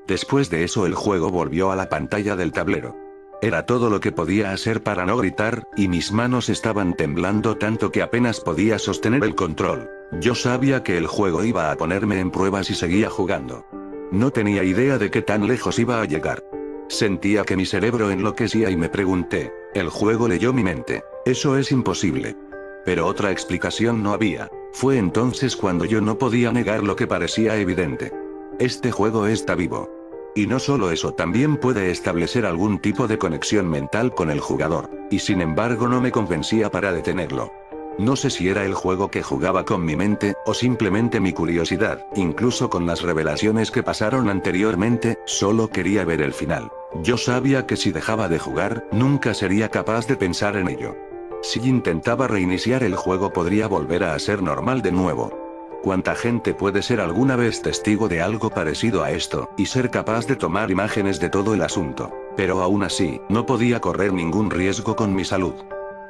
Después de eso el juego volvió a la pantalla del tablero. Era todo lo que podía hacer para no gritar, y mis manos estaban temblando tanto que apenas podía sostener el control. Yo sabía que el juego iba a ponerme en pruebas y seguía jugando. No tenía idea de qué tan lejos iba a llegar. Sentía que mi cerebro enloquecía y me pregunté, ¿el juego leyó mi mente? Eso es imposible. Pero otra explicación no había. Fue entonces cuando yo no podía negar lo que parecía evidente. Este juego está vivo. Y no solo eso, también puede establecer algún tipo de conexión mental con el jugador, y sin embargo no me convencía para detenerlo. No sé si era el juego que jugaba con mi mente, o simplemente mi curiosidad, incluso con las revelaciones que pasaron anteriormente, solo quería ver el final. Yo sabía que si dejaba de jugar, nunca sería capaz de pensar en ello. Si intentaba reiniciar el juego podría volver a ser normal de nuevo. ¿Cuánta gente puede ser alguna vez testigo de algo parecido a esto, y ser capaz de tomar imágenes de todo el asunto? Pero aún así, no podía correr ningún riesgo con mi salud.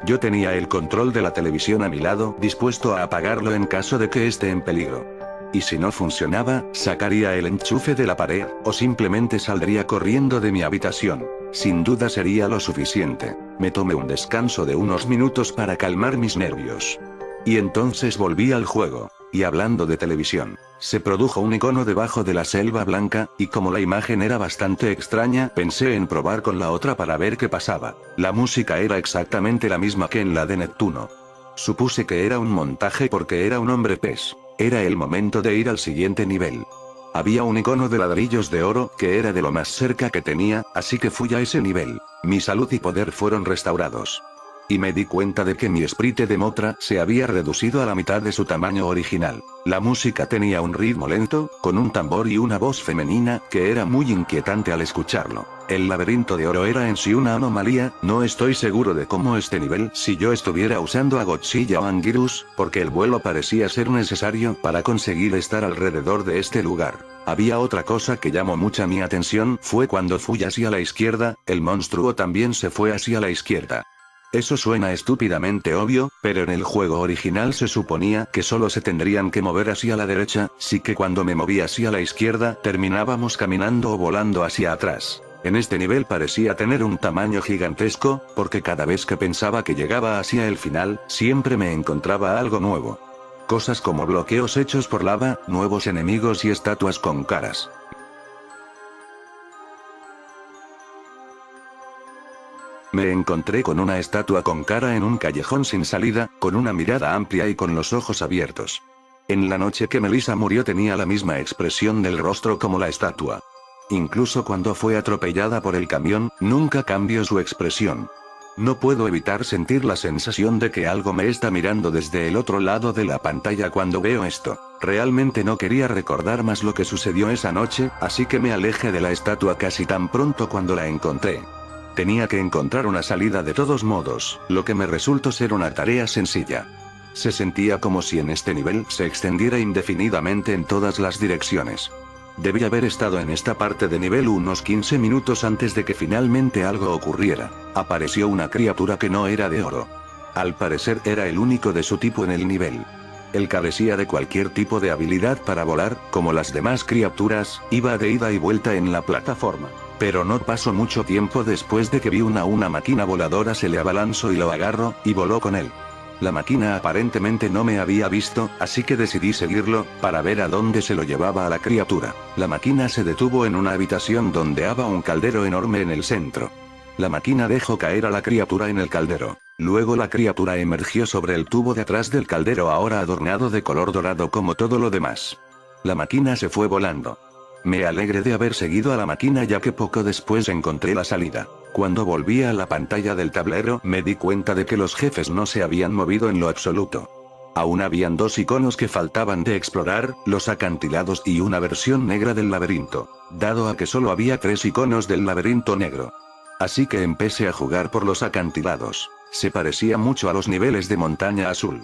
Yo tenía el control de la televisión a mi lado, dispuesto a apagarlo en caso de que esté en peligro. Y si no funcionaba, sacaría el enchufe de la pared, o simplemente saldría corriendo de mi habitación. Sin duda sería lo suficiente. Me tomé un descanso de unos minutos para calmar mis nervios. Y entonces volví al juego. Y hablando de televisión, se produjo un icono debajo de la selva blanca, y como la imagen era bastante extraña, pensé en probar con la otra para ver qué pasaba. La música era exactamente la misma que en la de Neptuno. Supuse que era un montaje porque era un hombre pez. Era el momento de ir al siguiente nivel. Había un icono de ladrillos de oro, que era de lo más cerca que tenía, así que fui a ese nivel. Mi salud y poder fueron restaurados. Y me di cuenta de que mi sprite de Mothra se había reducido a la mitad de su tamaño original. La música tenía un ritmo lento, con un tambor y una voz femenina, que era muy inquietante al escucharlo. El laberinto de oro era en sí una anomalía, no estoy seguro de cómo este nivel si yo estuviera usando a Godzilla o Anguirus, porque el vuelo parecía ser necesario para conseguir estar alrededor de este lugar. Había otra cosa que llamó mucha mi atención, fue cuando fui hacia la izquierda, el monstruo también se fue hacia la izquierda. Eso suena estúpidamente obvio, pero en el juego original se suponía que solo se tendrían que mover hacia la derecha, sí que cuando me moví hacia la izquierda, terminábamos caminando o volando hacia atrás. En este nivel parecía tener un tamaño gigantesco, porque cada vez que pensaba que llegaba hacia el final, siempre me encontraba algo nuevo. Cosas como bloqueos hechos por lava, nuevos enemigos y estatuas con caras. Me encontré con una estatua con cara en un callejón sin salida, con una mirada amplia y con los ojos abiertos. En la noche que Melissa murió tenía la misma expresión del rostro como la estatua. Incluso cuando fue atropellada por el camión, nunca cambió su expresión. No puedo evitar sentir la sensación de que algo me está mirando desde el otro lado de la pantalla cuando veo esto. Realmente no quería recordar más lo que sucedió esa noche, así que me alejé de la estatua casi tan pronto cuando la encontré. Tenía que encontrar una salida de todos modos, lo que me resultó ser una tarea sencilla. Se sentía como si en este nivel se extendiera indefinidamente en todas las direcciones. Debí haber estado en esta parte de nivel unos 15 minutos antes de que finalmente algo ocurriera. Apareció una criatura que no era de oro. Al parecer era el único de su tipo en el nivel. Él carecía de cualquier tipo de habilidad para volar, como las demás criaturas, iba de ida y vuelta en la plataforma. Pero no pasó mucho tiempo después de que vi una máquina voladora se le abalanzó y lo agarró, y voló con él. La máquina aparentemente no me había visto, así que decidí seguirlo, para ver a dónde se lo llevaba a la criatura. La máquina se detuvo en una habitación donde había un caldero enorme en el centro. La máquina dejó caer a la criatura en el caldero. Luego la criatura emergió sobre el tubo de atrás del caldero ahora adornado de color dorado como todo lo demás. La máquina se fue volando. Me alegré de haber seguido a la máquina ya que poco después encontré la salida. Cuando volví a la pantalla del tablero me di cuenta de que los jefes no se habían movido en lo absoluto. Aún habían dos iconos que faltaban de explorar, los acantilados y una versión negra del laberinto, dado a que solo había 3 iconos del laberinto negro. Así que empecé a jugar por los acantilados. Se parecía mucho a los niveles de montaña azul.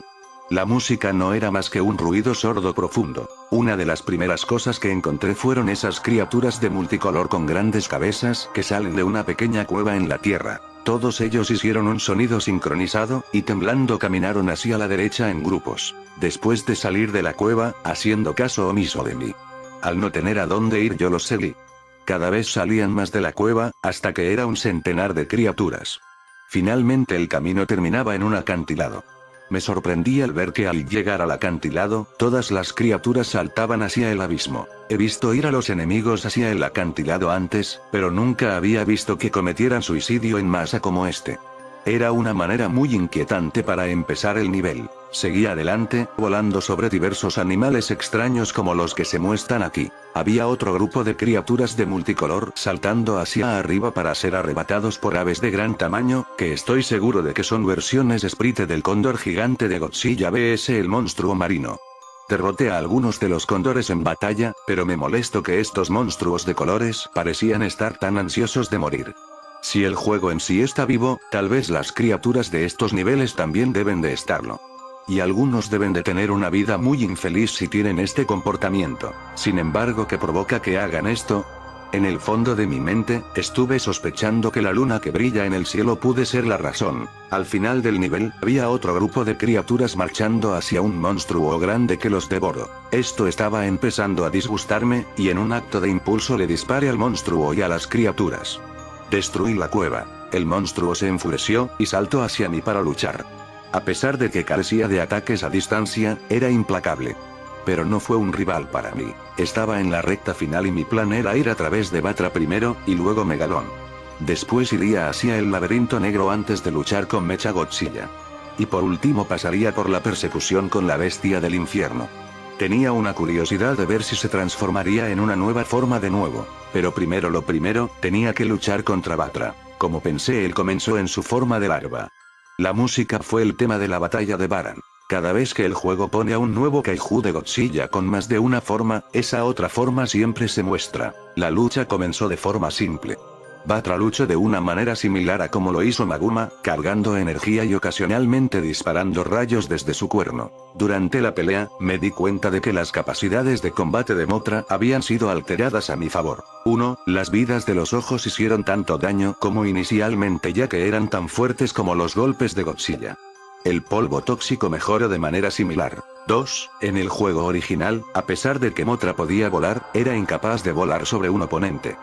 La música no era más que un ruido sordo profundo. Una de las primeras cosas que encontré fueron esas criaturas de multicolor con grandes cabezas que salen de una pequeña cueva en la tierra. Todos ellos hicieron un sonido sincronizado, y temblando caminaron hacia la derecha en grupos. Después de salir de la cueva, haciendo caso omiso de mí. Al no tener a dónde ir yo los seguí. Cada vez salían más de la cueva, hasta que era un centenar de criaturas. Finalmente el camino terminaba en un acantilado. Me sorprendí al ver que al llegar al acantilado, todas las criaturas saltaban hacia el abismo. He visto ir a los enemigos hacia el acantilado antes, pero nunca había visto que cometieran suicidio en masa como este. Era una manera muy inquietante para empezar el nivel. Seguí adelante, volando sobre diversos animales extraños como los que se muestran aquí. Había otro grupo de criaturas de multicolor saltando hacia arriba para ser arrebatados por aves de gran tamaño, que estoy seguro de que son versiones Sprite del cóndor gigante de Godzilla vs el monstruo marino. Derroté a algunos de los cóndores en batalla, pero me molestó que estos monstruos de colores parecían estar tan ansiosos de morir. Si el juego en sí está vivo, tal vez las criaturas de estos niveles también deben de estarlo. Y algunos deben de tener una vida muy infeliz si tienen este comportamiento. Sin embargo, ¿qué provoca que hagan esto? En el fondo de mi mente, estuve sospechando que la luna que brilla en el cielo pude ser la razón. Al final del nivel, había otro grupo de criaturas marchando hacia un monstruo grande que los devoró. Esto estaba empezando a disgustarme, y en un acto de impulso le disparé al monstruo y a las criaturas. Destruí la cueva. El monstruo se enfureció, y saltó hacia mí para luchar. A pesar de que carecía de ataques a distancia, era implacable. Pero no fue un rival para mí. Estaba en la recta final y mi plan era ir a través de Batra primero, y luego Megalón. Después iría hacia el laberinto negro antes de luchar con Mecha Godzilla. Y por último pasaría por la persecución con la bestia del infierno. Tenía una curiosidad de ver si se transformaría en una nueva forma de nuevo. Pero primero lo primero, tenía que luchar contra Batra. Como pensé, él comenzó en su forma de larva. La música fue el tema de la batalla de Baran. Cada vez que el juego pone a un nuevo kaiju de Godzilla con más de una forma, esa otra forma siempre se muestra. La lucha comenzó de forma simple. Batra luchó de una manera similar a como lo hizo Maguma, cargando energía y ocasionalmente disparando rayos desde su cuerno. Durante la pelea, me di cuenta de que las capacidades de combate de Mothra habían sido alteradas a mi favor. 1. Las vidas de los ojos hicieron tanto daño como inicialmente, ya que eran tan fuertes como los golpes de Godzilla. El polvo tóxico mejoró de manera similar. 2. En el juego original, a pesar de que Mothra podía volar, era incapaz de volar sobre un oponente.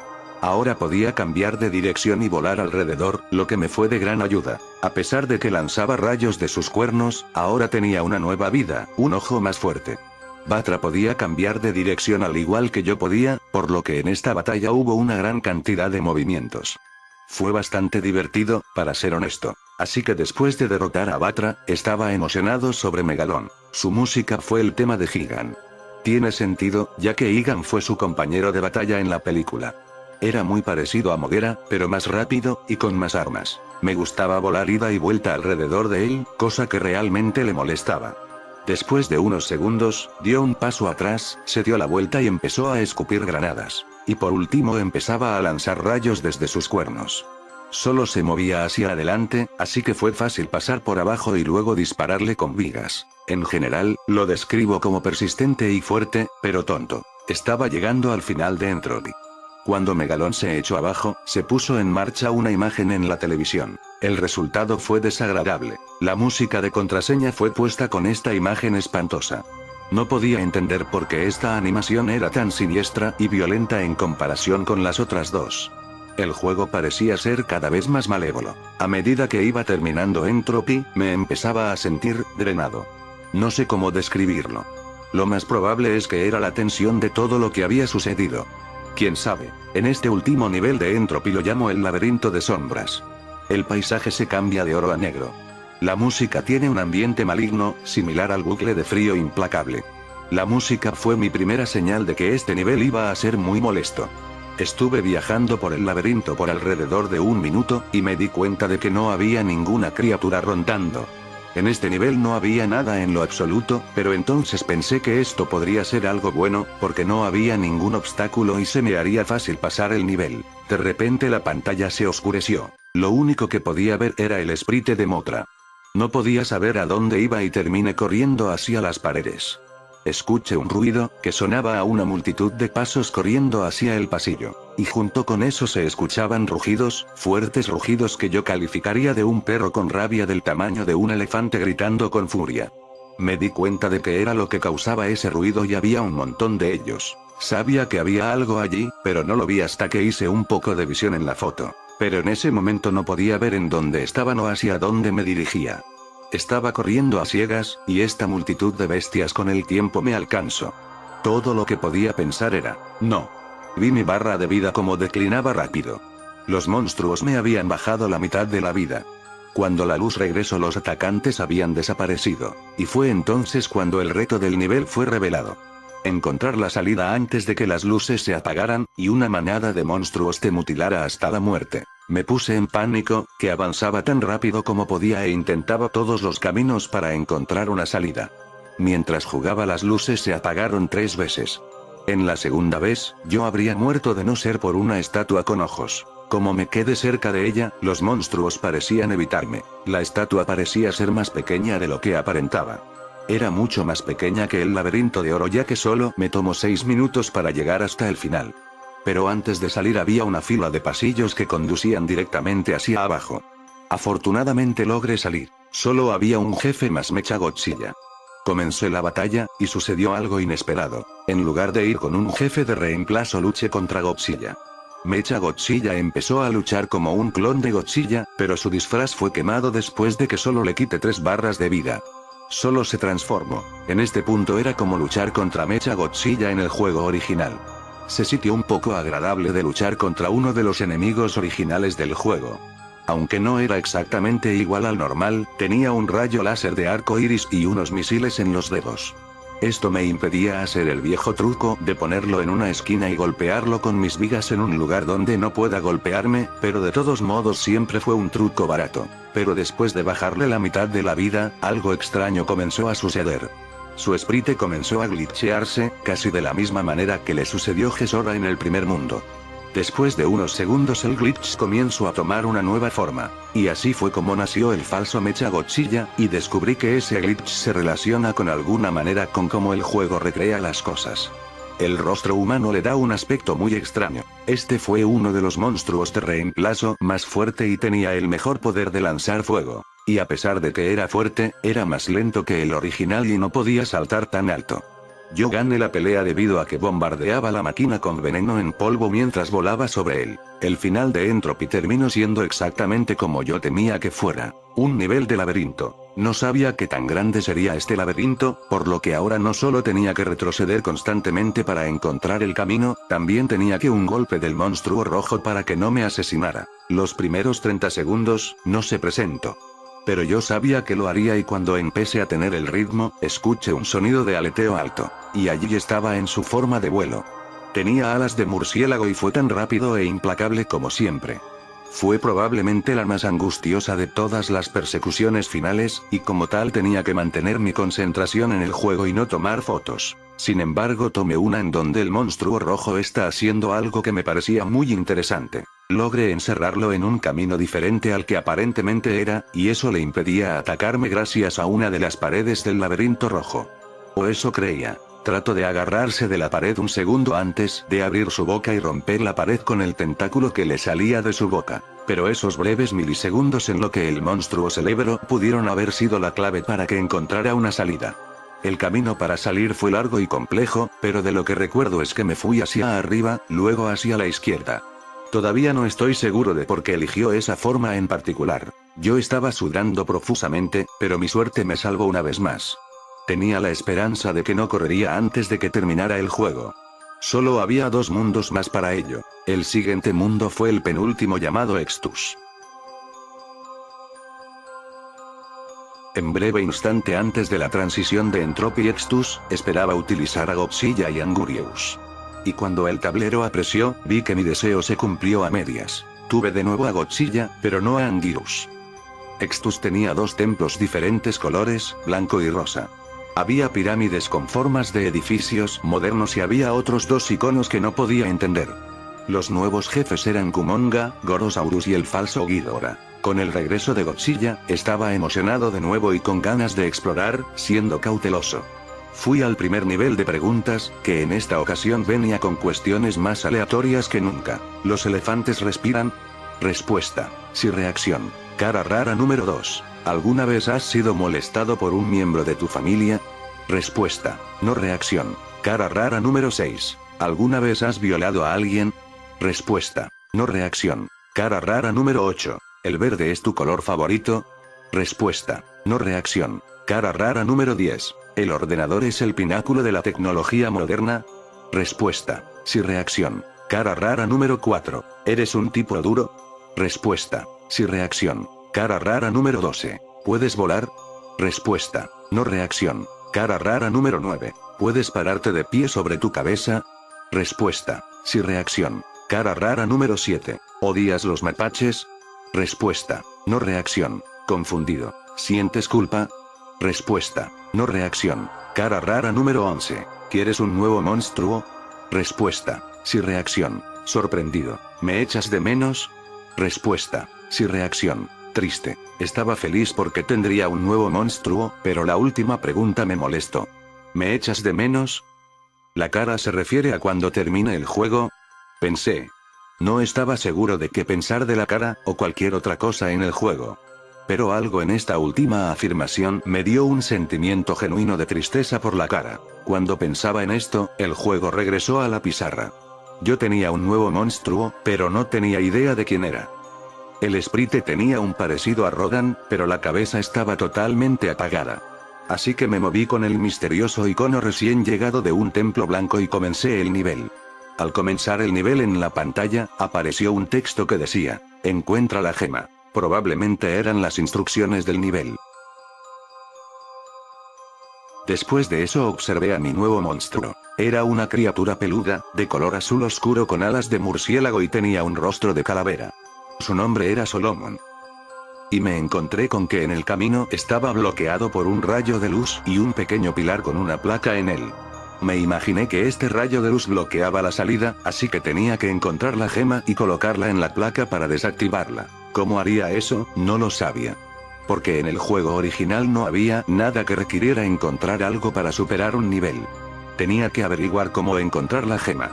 Ahora podía cambiar de dirección y volar alrededor, lo que me fue de gran ayuda. A pesar de que lanzaba rayos de sus cuernos, ahora tenía una nueva vida, un ojo más fuerte. Batra podía cambiar de dirección al igual que yo podía, por lo que en esta batalla hubo una gran cantidad de movimientos. Fue bastante divertido, para ser honesto. Así que después de derrotar a Batra, estaba emocionado sobre Megalón. Su música fue el tema de Gigan. Tiene sentido, ya que Gigan fue su compañero de batalla en la película. Era muy parecido a Moguera, pero más rápido, y con más armas. Me gustaba volar ida y vuelta alrededor de él, cosa que realmente le molestaba. Después de unos segundos, dio un paso atrás, se dio la vuelta y empezó a escupir granadas. Y por último empezaba a lanzar rayos desde sus cuernos. Solo se movía hacia adelante, así que fue fácil pasar por abajo y luego dispararle con vigas. En general, lo describo como persistente y fuerte, pero tonto. Estaba llegando al final de Entropy. Cuando Megalón se echó abajo, se puso en marcha una imagen en la televisión. El resultado fue desagradable. La música de contraseña fue puesta con esta imagen espantosa. No podía entender por qué esta animación era tan siniestra y violenta en comparación con las otras dos. El juego parecía ser cada vez más malévolo. A medida que iba terminando Entropy, me empezaba a sentir drenado. No sé cómo describirlo. Lo más probable es que era la tensión de todo lo que había sucedido. Quién sabe, en este último nivel de Entropy lo llamo el laberinto de sombras. El paisaje se cambia de oro a negro. La música tiene un ambiente maligno, similar al bucle de frío implacable. La música fue mi primera señal de que este nivel iba a ser muy molesto. Estuve viajando por el laberinto por alrededor de un minuto, y me di cuenta de que no había ninguna criatura rondando. En este nivel no había nada en lo absoluto, pero entonces pensé que esto podría ser algo bueno, porque no había ningún obstáculo y se me haría fácil pasar el nivel. De repente la pantalla se oscureció. Lo único que podía ver era el sprite de Mothra. No podía saber a dónde iba y terminé corriendo hacia las paredes. Escuché un ruido, que sonaba a una multitud de pasos corriendo hacia el pasillo. Y junto con eso se escuchaban rugidos, fuertes rugidos que yo calificaría de un perro con rabia del tamaño de un elefante gritando con furia. Me di cuenta de que era lo que causaba ese ruido y había un montón de ellos. Sabía que había algo allí, pero no lo vi hasta que hice un poco de visión en la foto. Pero en ese momento no podía ver en dónde estaban o hacia dónde me dirigía. Estaba corriendo a ciegas, y esta multitud de bestias con el tiempo me alcanzó. Todo lo que podía pensar era, no. Vi mi barra de vida como declinaba rápido. Los monstruos me habían bajado la mitad de la vida. Cuando la luz regresó, los atacantes habían desaparecido, y fue entonces cuando el reto del nivel fue revelado. Encontrar la salida antes de que las luces se apagaran, y una manada de monstruos te mutilara hasta la muerte. Me puse en pánico, que avanzaba tan rápido como podía e intentaba todos los caminos para encontrar una salida. Mientras jugaba, las luces se apagaron 3 veces. En la segunda vez, yo habría muerto de no ser por una estatua con ojos. Como me quedé cerca de ella, los monstruos parecían evitarme. La estatua parecía ser más pequeña de lo que aparentaba. Era mucho más pequeña que el laberinto de oro, ya que solo me tomó 6 minutos para llegar hasta el final. Pero antes de salir había una fila de pasillos que conducían directamente hacia abajo. Afortunadamente logré salir. Solo había un jefe más, Mechagodzilla. Comencé la batalla, y sucedió algo inesperado. En lugar de ir con un jefe de reemplazo, luché contra Godzilla. Mechagodzilla empezó a luchar como un clon de Godzilla, pero su disfraz fue quemado después de que solo le quité 3 barras de vida. Solo se transformó. En este punto era como luchar contra Mechagodzilla en el juego original. Se sintió un poco agradable de luchar contra uno de los enemigos originales del juego. Aunque no era exactamente igual al normal, tenía un rayo láser de arco iris y unos misiles en los dedos. Esto me impedía hacer el viejo truco de ponerlo en una esquina y golpearlo con mis vigas en un lugar donde no pueda golpearme, pero de todos modos siempre fue un truco barato. Pero después de bajarle la mitad de la vida, algo extraño comenzó a suceder. Su sprite comenzó a glitchearse, casi de la misma manera que le sucedió a Gesora en el primer mundo. Después de unos segundos el glitch comenzó a tomar una nueva forma, y así fue como nació el falso Mechagodzilla, y descubrí que ese glitch se relaciona con alguna manera con cómo el juego recrea las cosas. El rostro humano le da un aspecto muy extraño. Este fue uno de los monstruos de reemplazo más fuerte y tenía el mejor poder de lanzar fuego. Y a pesar de que era fuerte, era más lento que el original y no podía saltar tan alto. Yo gané la pelea debido a que bombardeaba la máquina con veneno en polvo mientras volaba sobre él. El final de Entropy terminó siendo exactamente como yo temía que fuera. Un nivel de laberinto. No sabía qué tan grande sería este laberinto, por lo que ahora no solo tenía que retroceder constantemente para encontrar el camino, también tenía que un golpe del monstruo rojo para que no me asesinara. Los primeros 30 segundos, no se presentó. Pero yo sabía que lo haría y cuando empecé a tener el ritmo, escuché un sonido de aleteo alto. Y allí estaba en su forma de vuelo. Tenía alas de murciélago y fue tan rápido e implacable como siempre. Fue probablemente la más angustiosa de todas las persecuciones finales, y como tal tenía que mantener mi concentración en el juego y no tomar fotos. Sin embargo, tomé una en donde el monstruo rojo está haciendo algo que me parecía muy interesante. Logré encerrarlo en un camino diferente al que aparentemente era, y eso le impedía atacarme gracias a una de las paredes del laberinto rojo. O eso creía. Trató de agarrarse de la pared un segundo antes de abrir su boca y romper la pared con el tentáculo que le salía de su boca. Pero esos breves milisegundos en lo que el monstruo celebró pudieron haber sido la clave para que encontrara una salida. El camino para salir fue largo y complejo, pero de lo que recuerdo es que me fui hacia arriba, luego hacia la izquierda. Todavía no estoy seguro de por qué eligió esa forma en particular. Yo estaba sudando profusamente, pero mi suerte me salvó una vez más. Tenía la esperanza de que no correría antes de que terminara el juego. Solo había 2 mundos más para ello. El siguiente mundo fue el penúltimo, llamado Extus. En breve instante antes de la transición de Entropy Extus, esperaba utilizar a Godzilla y Angurius. Y cuando el tablero apreció, vi que mi deseo se cumplió a medias. Tuve de nuevo a Godzilla, pero no a Angurius. Extus tenía 2 templos diferentes colores, blanco y rosa. Había pirámides con formas de edificios modernos y había otros 2 iconos que no podía entender. Los nuevos jefes eran Kumonga, Gorosaurus y el falso Ghidorah. Con el regreso de Godzilla, estaba emocionado de nuevo y con ganas de explorar, siendo cauteloso. Fui al primer nivel de preguntas, que en esta ocasión venía con cuestiones más aleatorias que nunca. ¿Los elefantes respiran? Respuesta: sí. Reacción: cara rara número 2. ¿Alguna vez has sido molestado por un miembro de tu familia? Respuesta: no. Reacción: cara rara número 6. ¿Alguna vez has violado a alguien? Respuesta. No reacción. Cara rara número 8. ¿El verde es tu color favorito? Respuesta. No reacción. Cara rara número 10. ¿El ordenador es el pináculo de la tecnología moderna? Respuesta. Sí reacción. Cara rara número 4. ¿Eres un tipo duro? Respuesta. Sí reacción. Cara rara número 12. ¿Puedes volar? Respuesta. No reacción. Cara rara número 9. ¿Puedes pararte de pie sobre tu cabeza? Respuesta. Sí reacción. Cara rara número 7. ¿Odias los mapaches? Respuesta. No reacción. Confundido. ¿Sientes culpa? Respuesta. No reacción. Cara rara número 11. ¿Quieres un nuevo monstruo? Respuesta. Sí reacción. Sorprendido. ¿Me echas de menos? Respuesta. Sí reacción. Triste. Estaba feliz porque tendría un nuevo monstruo, pero la última pregunta me molestó. ¿Me echas de menos? ¿La cara se refiere a cuando termine el juego? Pensé. No estaba seguro de qué pensar de la cara, o cualquier otra cosa en el juego. Pero algo en esta última afirmación me dio un sentimiento genuino de tristeza por la cara. Cuando pensaba en esto, el juego regresó a la pizarra. Yo tenía un nuevo monstruo, pero no tenía idea de quién era. El sprite tenía un parecido a Rodan, pero la cabeza estaba totalmente apagada. Así que me moví con el misterioso icono recién llegado de un templo blanco y comencé el nivel. Al comenzar el nivel en la pantalla, apareció un texto que decía, encuentra la gema. Probablemente eran las instrucciones del nivel. Después de eso observé a mi nuevo monstruo. Era una criatura peluda, de color azul oscuro con alas de murciélago y tenía un rostro de calavera. Su nombre era Solomon. Y me encontré con que en el camino estaba bloqueado por un rayo de luz y un pequeño pilar con una placa en él. Me imaginé que este rayo de luz bloqueaba la salida, así que tenía que encontrar la gema y colocarla en la placa para desactivarla. ¿Cómo haría eso? No lo sabía. Porque en el juego original no había nada que requiriera encontrar algo para superar un nivel. Tenía que averiguar cómo encontrar la gema.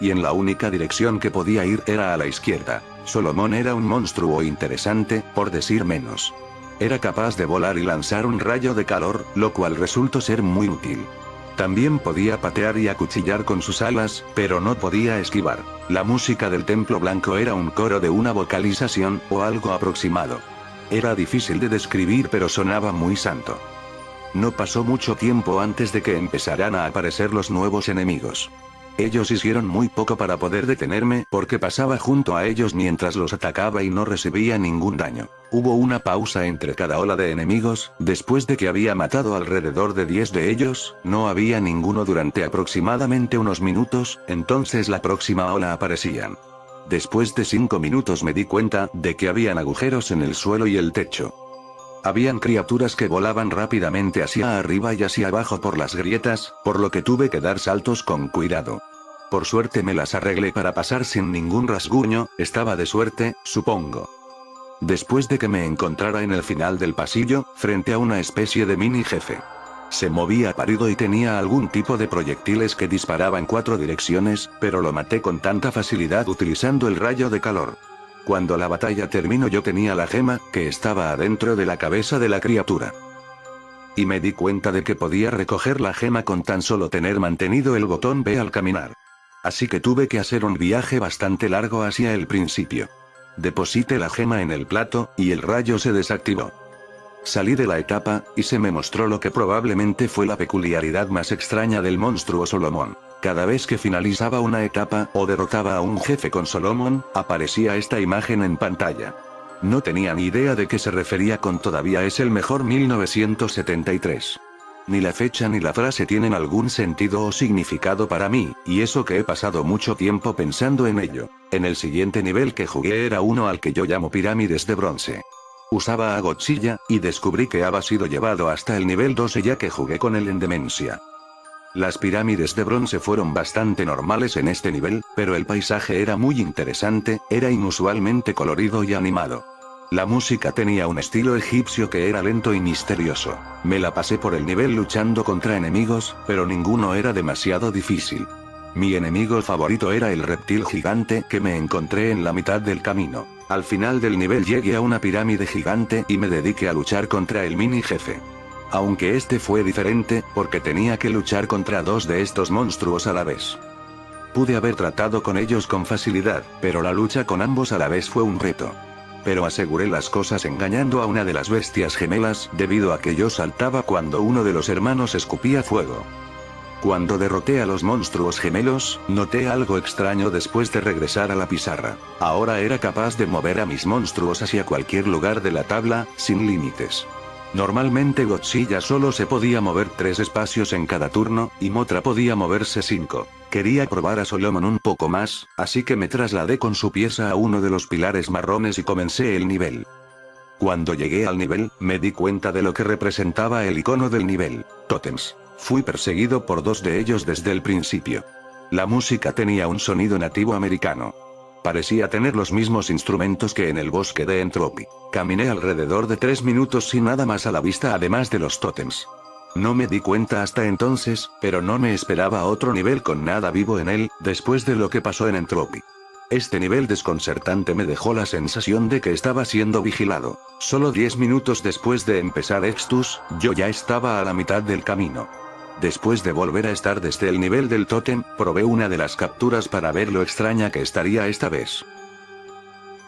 Y en la única dirección que podía ir era a la izquierda. Solomon era un monstruo interesante, por decir menos. Era capaz de volar y lanzar un rayo de calor, lo cual resultó ser muy útil. También podía patear y acuchillar con sus alas, pero no podía esquivar. La música del Templo Blanco era un coro de una vocalización, o algo aproximado. Era difícil de describir pero sonaba muy santo. No pasó mucho tiempo antes de que empezaran a aparecer los nuevos enemigos. Ellos hicieron muy poco para poder detenerme porque pasaba junto a ellos mientras los atacaba y no recibía ningún daño. Hubo una pausa entre cada ola de enemigos, después de que había matado alrededor de 10 de ellos, no había ninguno durante aproximadamente unos minutos, entonces la próxima ola aparecían. Después de 5 minutos me di cuenta de que habían agujeros en el suelo y el techo. Habían criaturas que volaban rápidamente hacia arriba y hacia abajo por las grietas, por lo que tuve que dar saltos con cuidado. Por suerte me las arreglé para pasar sin ningún rasguño, estaba de suerte, supongo. Después de que me encontrara en el final del pasillo, frente a una especie de mini jefe. Se movía pálido y tenía algún tipo de proyectiles que disparaba en 4 direcciones, pero lo maté con tanta facilidad utilizando el rayo de calor. Cuando la batalla terminó yo tenía la gema, que estaba adentro de la cabeza de la criatura. Y me di cuenta de que podía recoger la gema con tan solo tener mantenido el botón B al caminar. Así que tuve que hacer un viaje bastante largo hacia el principio. Deposité la gema en el plato, y el rayo se desactivó. Salí de la etapa, y se me mostró lo que probablemente fue la peculiaridad más extraña del monstruo Solomon. Cada vez que finalizaba una etapa o derrotaba a un jefe con Solomon, aparecía esta imagen en pantalla. No tenía ni idea de qué se refería con todavía es el mejor 1973. Ni la fecha ni la frase tienen algún sentido o significado para mí, y eso que he pasado mucho tiempo pensando en ello. En el siguiente nivel que jugué era uno al que yo llamo pirámides de bronce. Usaba a Godzilla, y descubrí que había sido llevado hasta el nivel 12 ya que jugué con él en Demencia. Las pirámides de bronce fueron bastante normales en este nivel, pero el paisaje era muy interesante, era inusualmente colorido y animado. La música tenía un estilo egipcio que era lento y misterioso. Me la pasé por el nivel luchando contra enemigos, pero ninguno era demasiado difícil. Mi enemigo favorito era el reptil gigante que me encontré en la mitad del camino. Al final del nivel llegué a una pirámide gigante y me dediqué a luchar contra el mini jefe. Aunque este fue diferente, porque tenía que luchar contra 2 de estos monstruos a la vez. Pude haber tratado con ellos con facilidad, pero la lucha con ambos a la vez fue un reto. Pero aseguré las cosas engañando a una de las bestias gemelas, debido a que yo saltaba cuando uno de los hermanos escupía fuego. Cuando derroté a los monstruos gemelos, noté algo extraño después de regresar a la pizarra. Ahora era capaz de mover a mis monstruos hacia cualquier lugar de la tabla, sin límites. Normalmente Godzilla solo se podía mover 3 espacios en cada turno, y Mothra podía moverse 5. Quería probar a Solomon un poco más, así que me trasladé con su pieza a uno de los pilares marrones y comencé el nivel. Cuando llegué al nivel, me di cuenta de lo que representaba el icono del nivel: tótems. Fui perseguido por 2 de ellos desde el principio. La música tenía un sonido nativo americano. Parecía tener los mismos instrumentos que en el bosque de Entropy. Caminé alrededor de 3 minutos sin nada más a la vista además de los tótems. No me di cuenta hasta entonces, pero no me esperaba otro nivel con nada vivo en él, después de lo que pasó en Entropy. Este nivel desconcertante me dejó la sensación de que estaba siendo vigilado. Solo 10 minutos después de empezar Extus, yo ya estaba a la mitad del camino. Después de volver a estar desde el nivel del tótem, probé una de las capturas para ver lo extraña que estaría esta vez.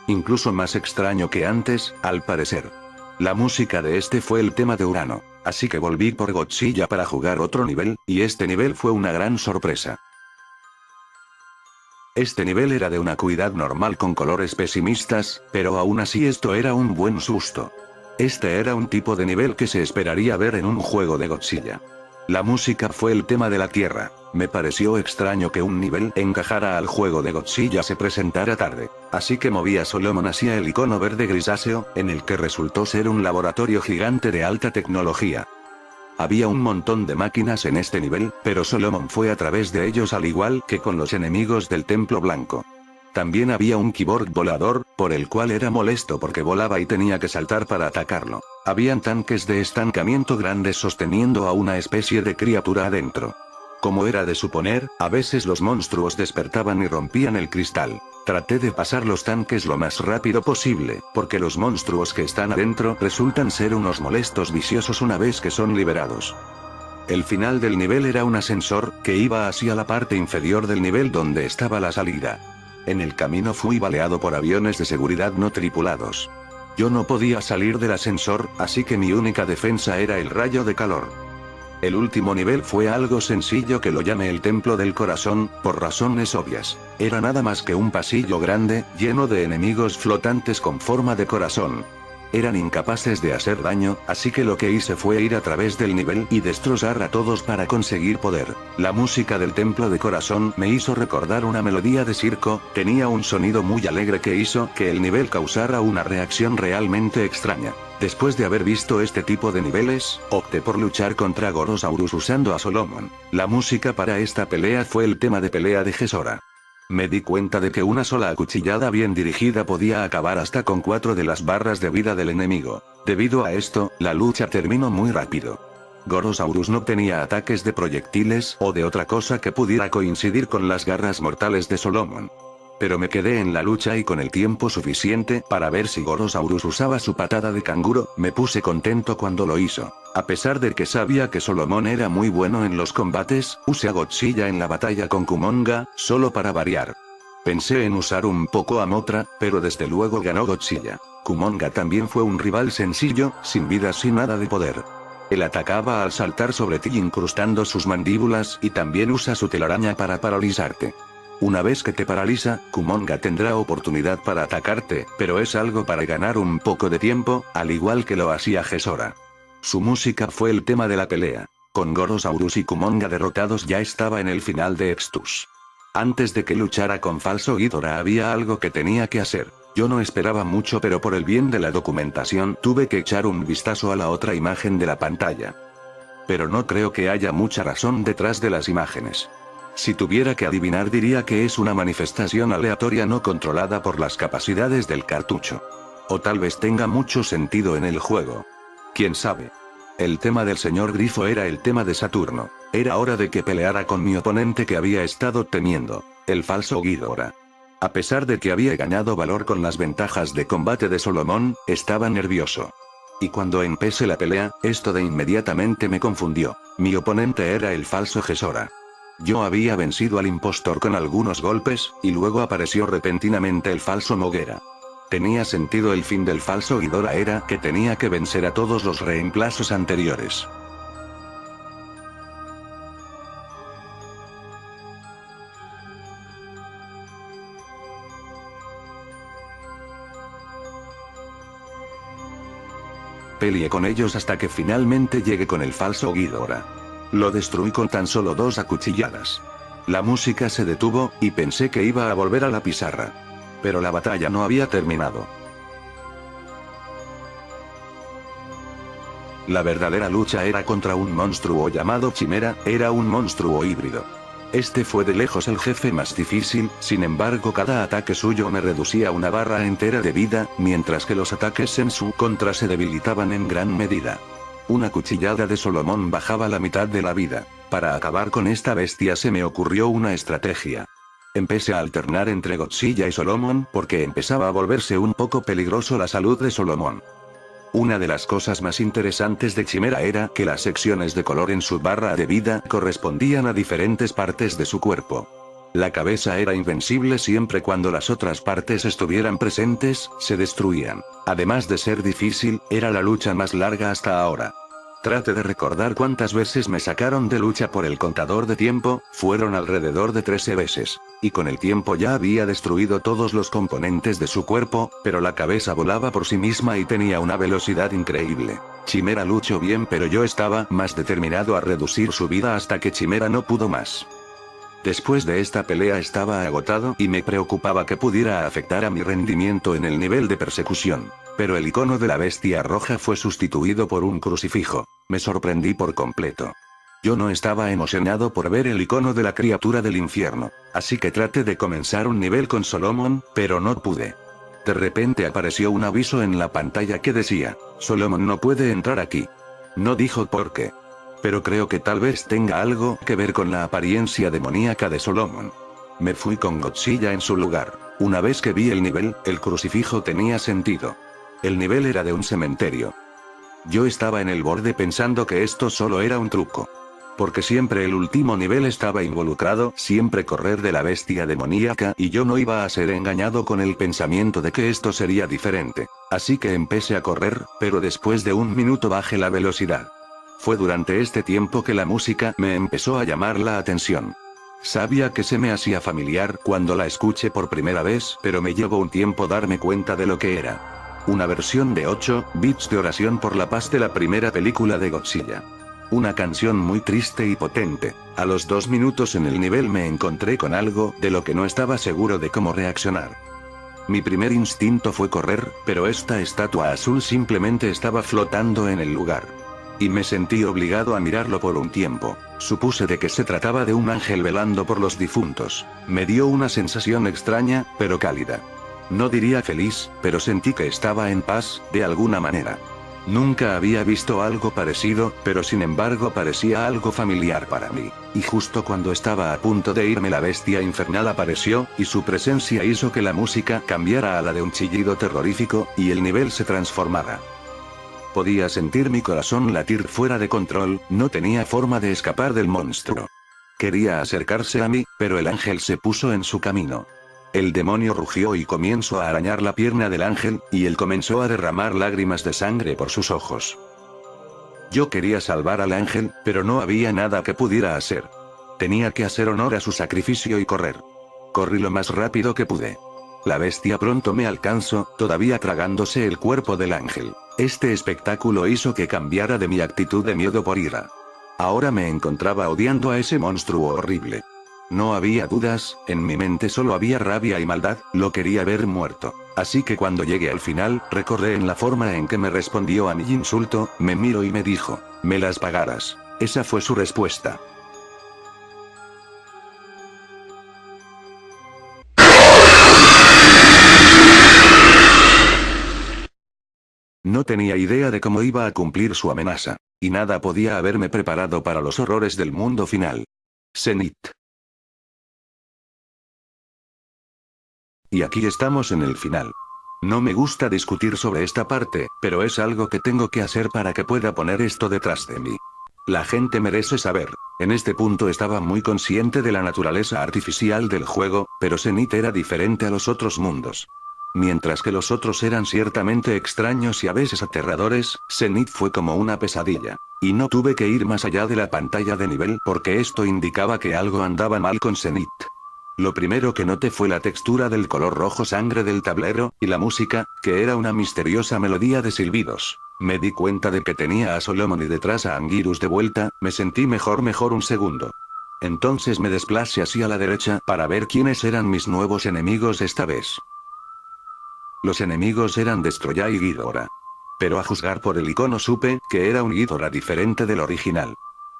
Incluso más extraño que antes, al parecer. La música de este fue el tema de Urano, así que volví por Godzilla para jugar otro nivel, y este nivel fue una gran sorpresa. Este nivel era de una acuidad normal con colores pesimistas, pero aún así esto era un buen susto. Este era un tipo de nivel que se esperaría ver en un juego de Godzilla. La música fue el tema de la Tierra. Me pareció extraño que un nivel encajara al juego de Godzilla se presentara tarde, así que moví a Solomon hacia el icono verde grisáceo, en el que resultó ser un laboratorio gigante de alta tecnología. Había un montón de máquinas en este nivel, pero Solomon fue a través de ellos al igual que con los enemigos del Templo Blanco. También había un Kyborg volador, por el cual era molesto porque volaba y tenía que saltar para atacarlo. Habían tanques de estancamiento grandes sosteniendo a una especie de criatura adentro. Como era de suponer, a veces los monstruos despertaban y rompían el cristal. Traté de pasar los tanques lo más rápido posible, porque los monstruos que están adentro resultan ser unos molestos viciosos una vez que son liberados. El final del nivel era un ascensor, que iba hacia la parte inferior del nivel donde estaba la salida. En el camino fui baleado por aviones de seguridad no tripulados. Yo no podía salir del ascensor, así que mi única defensa era el rayo de calor. El último nivel fue algo sencillo que lo llamé el Templo del Corazón, por razones obvias. Era nada más que un pasillo grande, lleno de enemigos flotantes con forma de corazón. Eran incapaces de hacer daño, así que lo que hice fue ir a través del nivel y destrozar a todos para conseguir poder. La música del Templo de Corazón me hizo recordar una melodía de circo, tenía un sonido muy alegre que hizo que el nivel causara una reacción realmente extraña. Después de haber visto este tipo de niveles, opté por luchar contra Gorosaurus usando a Solomon. La música para esta pelea fue el tema de pelea de Gesora. Me di cuenta de que una sola acuchillada bien dirigida podía acabar hasta con 4 de las barras de vida del enemigo. Debido a esto, la lucha terminó muy rápido. Gorosaurus no tenía ataques de proyectiles o de otra cosa que pudiera coincidir con las garras mortales de Solomon. Pero me quedé en la lucha y con el tiempo suficiente para ver si Gorosaurus usaba su patada de canguro, me puse contento cuando lo hizo. A pesar de que sabía que Solomon era muy bueno en los combates, usé a Godzilla en la batalla con Kumonga, solo para variar. Pensé en usar un poco a Mothra, pero desde luego ganó Godzilla. Kumonga también fue un rival sencillo, sin vida sin nada de poder. Él atacaba al saltar sobre ti incrustando sus mandíbulas y también usa su telaraña para paralizarte. Una vez que te paraliza, Kumonga tendrá oportunidad para atacarte, pero es algo para ganar un poco de tiempo, al igual que lo hacía Gesora. Su música fue el tema de la pelea. Con Gorosaurus y Kumonga derrotados ya estaba en el final de Extus. Antes de que luchara con Falso Ghidorah había algo que tenía que hacer. Yo no esperaba mucho pero por el bien de la documentación tuve que echar un vistazo a la otra imagen de la pantalla. Pero no creo que haya mucha razón detrás de las imágenes. Si tuviera que adivinar diría que es una manifestación aleatoria no controlada por las capacidades del cartucho. O tal vez tenga mucho sentido en el juego. ¿Quién sabe? El tema del señor Grifo era el tema de Saturno. Era hora de que peleara con mi oponente que había estado temiendo, el Falso Ghidorah. A pesar de que había ganado valor con las ventajas de combate de Solomon, estaba nervioso. Y cuando empecé la pelea, esto de inmediatamente me confundió. Mi oponente era el Falso Gesora. Yo había vencido al impostor con algunos golpes, y luego apareció repentinamente el falso Moguera. Tenía sentido, el fin del falso Ghidorah era que tenía que vencer a todos los reemplazos anteriores. Peleé con ellos hasta que finalmente llegué con el falso Ghidorah. Lo destruí con tan solo 2 acuchilladas. La música se detuvo, y pensé que iba a volver a la pizarra. Pero la batalla no había terminado. La verdadera lucha era contra un monstruo llamado Chimera, era un monstruo híbrido. Este fue de lejos el jefe más difícil, sin embargo cada ataque suyo me reducía una barra entera de vida, mientras que los ataques en su contra se debilitaban en gran medida. Una cuchillada de Solomon bajaba la mitad de la vida. Para acabar con esta bestia se me ocurrió una estrategia. Empecé a alternar entre Godzilla y Solomon porque empezaba a volverse un poco peligroso la salud de Solomon. Una de las cosas más interesantes de Chimera era que las secciones de color en su barra de vida correspondían a diferentes partes de su cuerpo. La cabeza era invencible siempre cuando las otras partes estuvieran presentes, se destruían. Además de ser difícil, era la lucha más larga hasta ahora. Trate de recordar cuántas veces me sacaron de lucha por el contador de tiempo, fueron alrededor de 13 veces. Y con el tiempo ya había destruido todos los componentes de su cuerpo, pero la cabeza volaba por sí misma y tenía una velocidad increíble. Chimera luchó bien, pero yo estaba más determinado a reducir su vida hasta que Chimera no pudo más. Después de esta pelea estaba agotado y me preocupaba que pudiera afectar a mi rendimiento en el nivel de persecución. Pero el icono de la bestia roja fue sustituido por un crucifijo. Me sorprendí por completo. Yo no estaba emocionado por ver el icono de la criatura del infierno, así que traté de comenzar un nivel con Solomon, pero no pude. De repente apareció un aviso en la pantalla que decía, Solomon no puede entrar aquí. No dijo por qué. Pero creo que tal vez tenga algo que ver con la apariencia demoníaca de Solomon. Me fui con Godzilla en su lugar. Una vez que vi el nivel, el crucifijo tenía sentido. El nivel era de un cementerio. Yo estaba en el borde pensando que esto solo era un truco. Porque siempre el último nivel estaba involucrado, siempre correr de la bestia demoníaca, y yo no iba a ser engañado con el pensamiento de que esto sería diferente. Así que empecé a correr, pero después de un minuto bajé la velocidad. Fue durante este tiempo que la música me empezó a llamar la atención. Sabía que se me hacía familiar cuando la escuché por primera vez, pero me llevó un tiempo darme cuenta de lo que era. Una versión de 8 bits de oración por la paz de la primera película de Godzilla. Una canción muy triste y potente. A los 2 minutos en el nivel me encontré con algo de lo que no estaba seguro de cómo reaccionar. Mi primer instinto fue correr, pero esta estatua azul simplemente estaba flotando en el lugar. Y me sentí obligado a mirarlo por un tiempo. Supuse de que se trataba de un ángel velando por los difuntos. Me dio una sensación extraña, pero cálida. No diría feliz, pero sentí que estaba en paz, de alguna manera. Nunca había visto algo parecido, pero sin embargo parecía algo familiar para mí. Y justo cuando estaba a punto de irme la bestia infernal apareció, y su presencia hizo que la música cambiara a la de un chillido terrorífico, y el nivel se transformara. Podía sentir mi corazón latir fuera de control, no tenía forma de escapar del monstruo. Quería acercarse a mí, pero el ángel se puso en su camino. El demonio rugió y comenzó a arañar la pierna del ángel, y él comenzó a derramar lágrimas de sangre por sus ojos. Yo quería salvar al ángel, pero no había nada que pudiera hacer. Tenía que hacer honor a su sacrificio y correr. Corrí lo más rápido que pude. La bestia pronto me alcanzó, todavía tragándose el cuerpo del ángel. Este espectáculo hizo que cambiara de mi actitud de miedo por ira. Ahora me encontraba odiando a ese monstruo horrible. No había dudas, en mi mente solo había rabia y maldad, lo quería ver muerto. Así que cuando llegué al final, recordé en la forma en que me respondió a mi insulto, me miró y me dijo, me las pagarás. Esa fue su respuesta. No tenía idea de cómo iba a cumplir su amenaza. Y nada podía haberme preparado para los horrores del mundo final. Zenith. Y aquí estamos en el final. No me gusta discutir sobre esta parte, pero es algo que tengo que hacer para que pueda poner esto detrás de mí. La gente merece saber. En este punto estaba muy consciente de la naturaleza artificial del juego, pero Zenith era diferente a los otros mundos. Mientras que los otros eran ciertamente extraños y a veces aterradores, Zenith fue como una pesadilla. Y no tuve que ir más allá de la pantalla de nivel porque esto indicaba que algo andaba mal con Zenith. Lo primero que noté fue la textura del color rojo sangre del tablero, y la música, que era una misteriosa melodía de silbidos. Me di cuenta de que tenía a Solomon y detrás a Anguirus de vuelta, me sentí mejor un segundo. Entonces me desplacé hacia la derecha para ver quiénes eran mis nuevos enemigos esta vez. Los enemigos eran Destroya y Ghidorah. Pero a juzgar por el icono supe que era un Ghidorah diferente del original.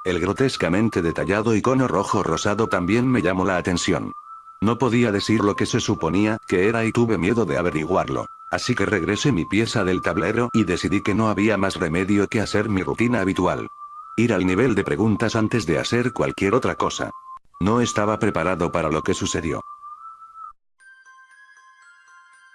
El grotescamente detallado icono rojo rosado también me llamó la atención. No podía decir lo que se suponía que era y tuve miedo de averiguarlo. Así que regresé mi pieza del tablero y decidí que no había más remedio que hacer mi rutina habitual. Ir al nivel de preguntas antes de hacer cualquier otra cosa. No estaba preparado para lo que sucedió.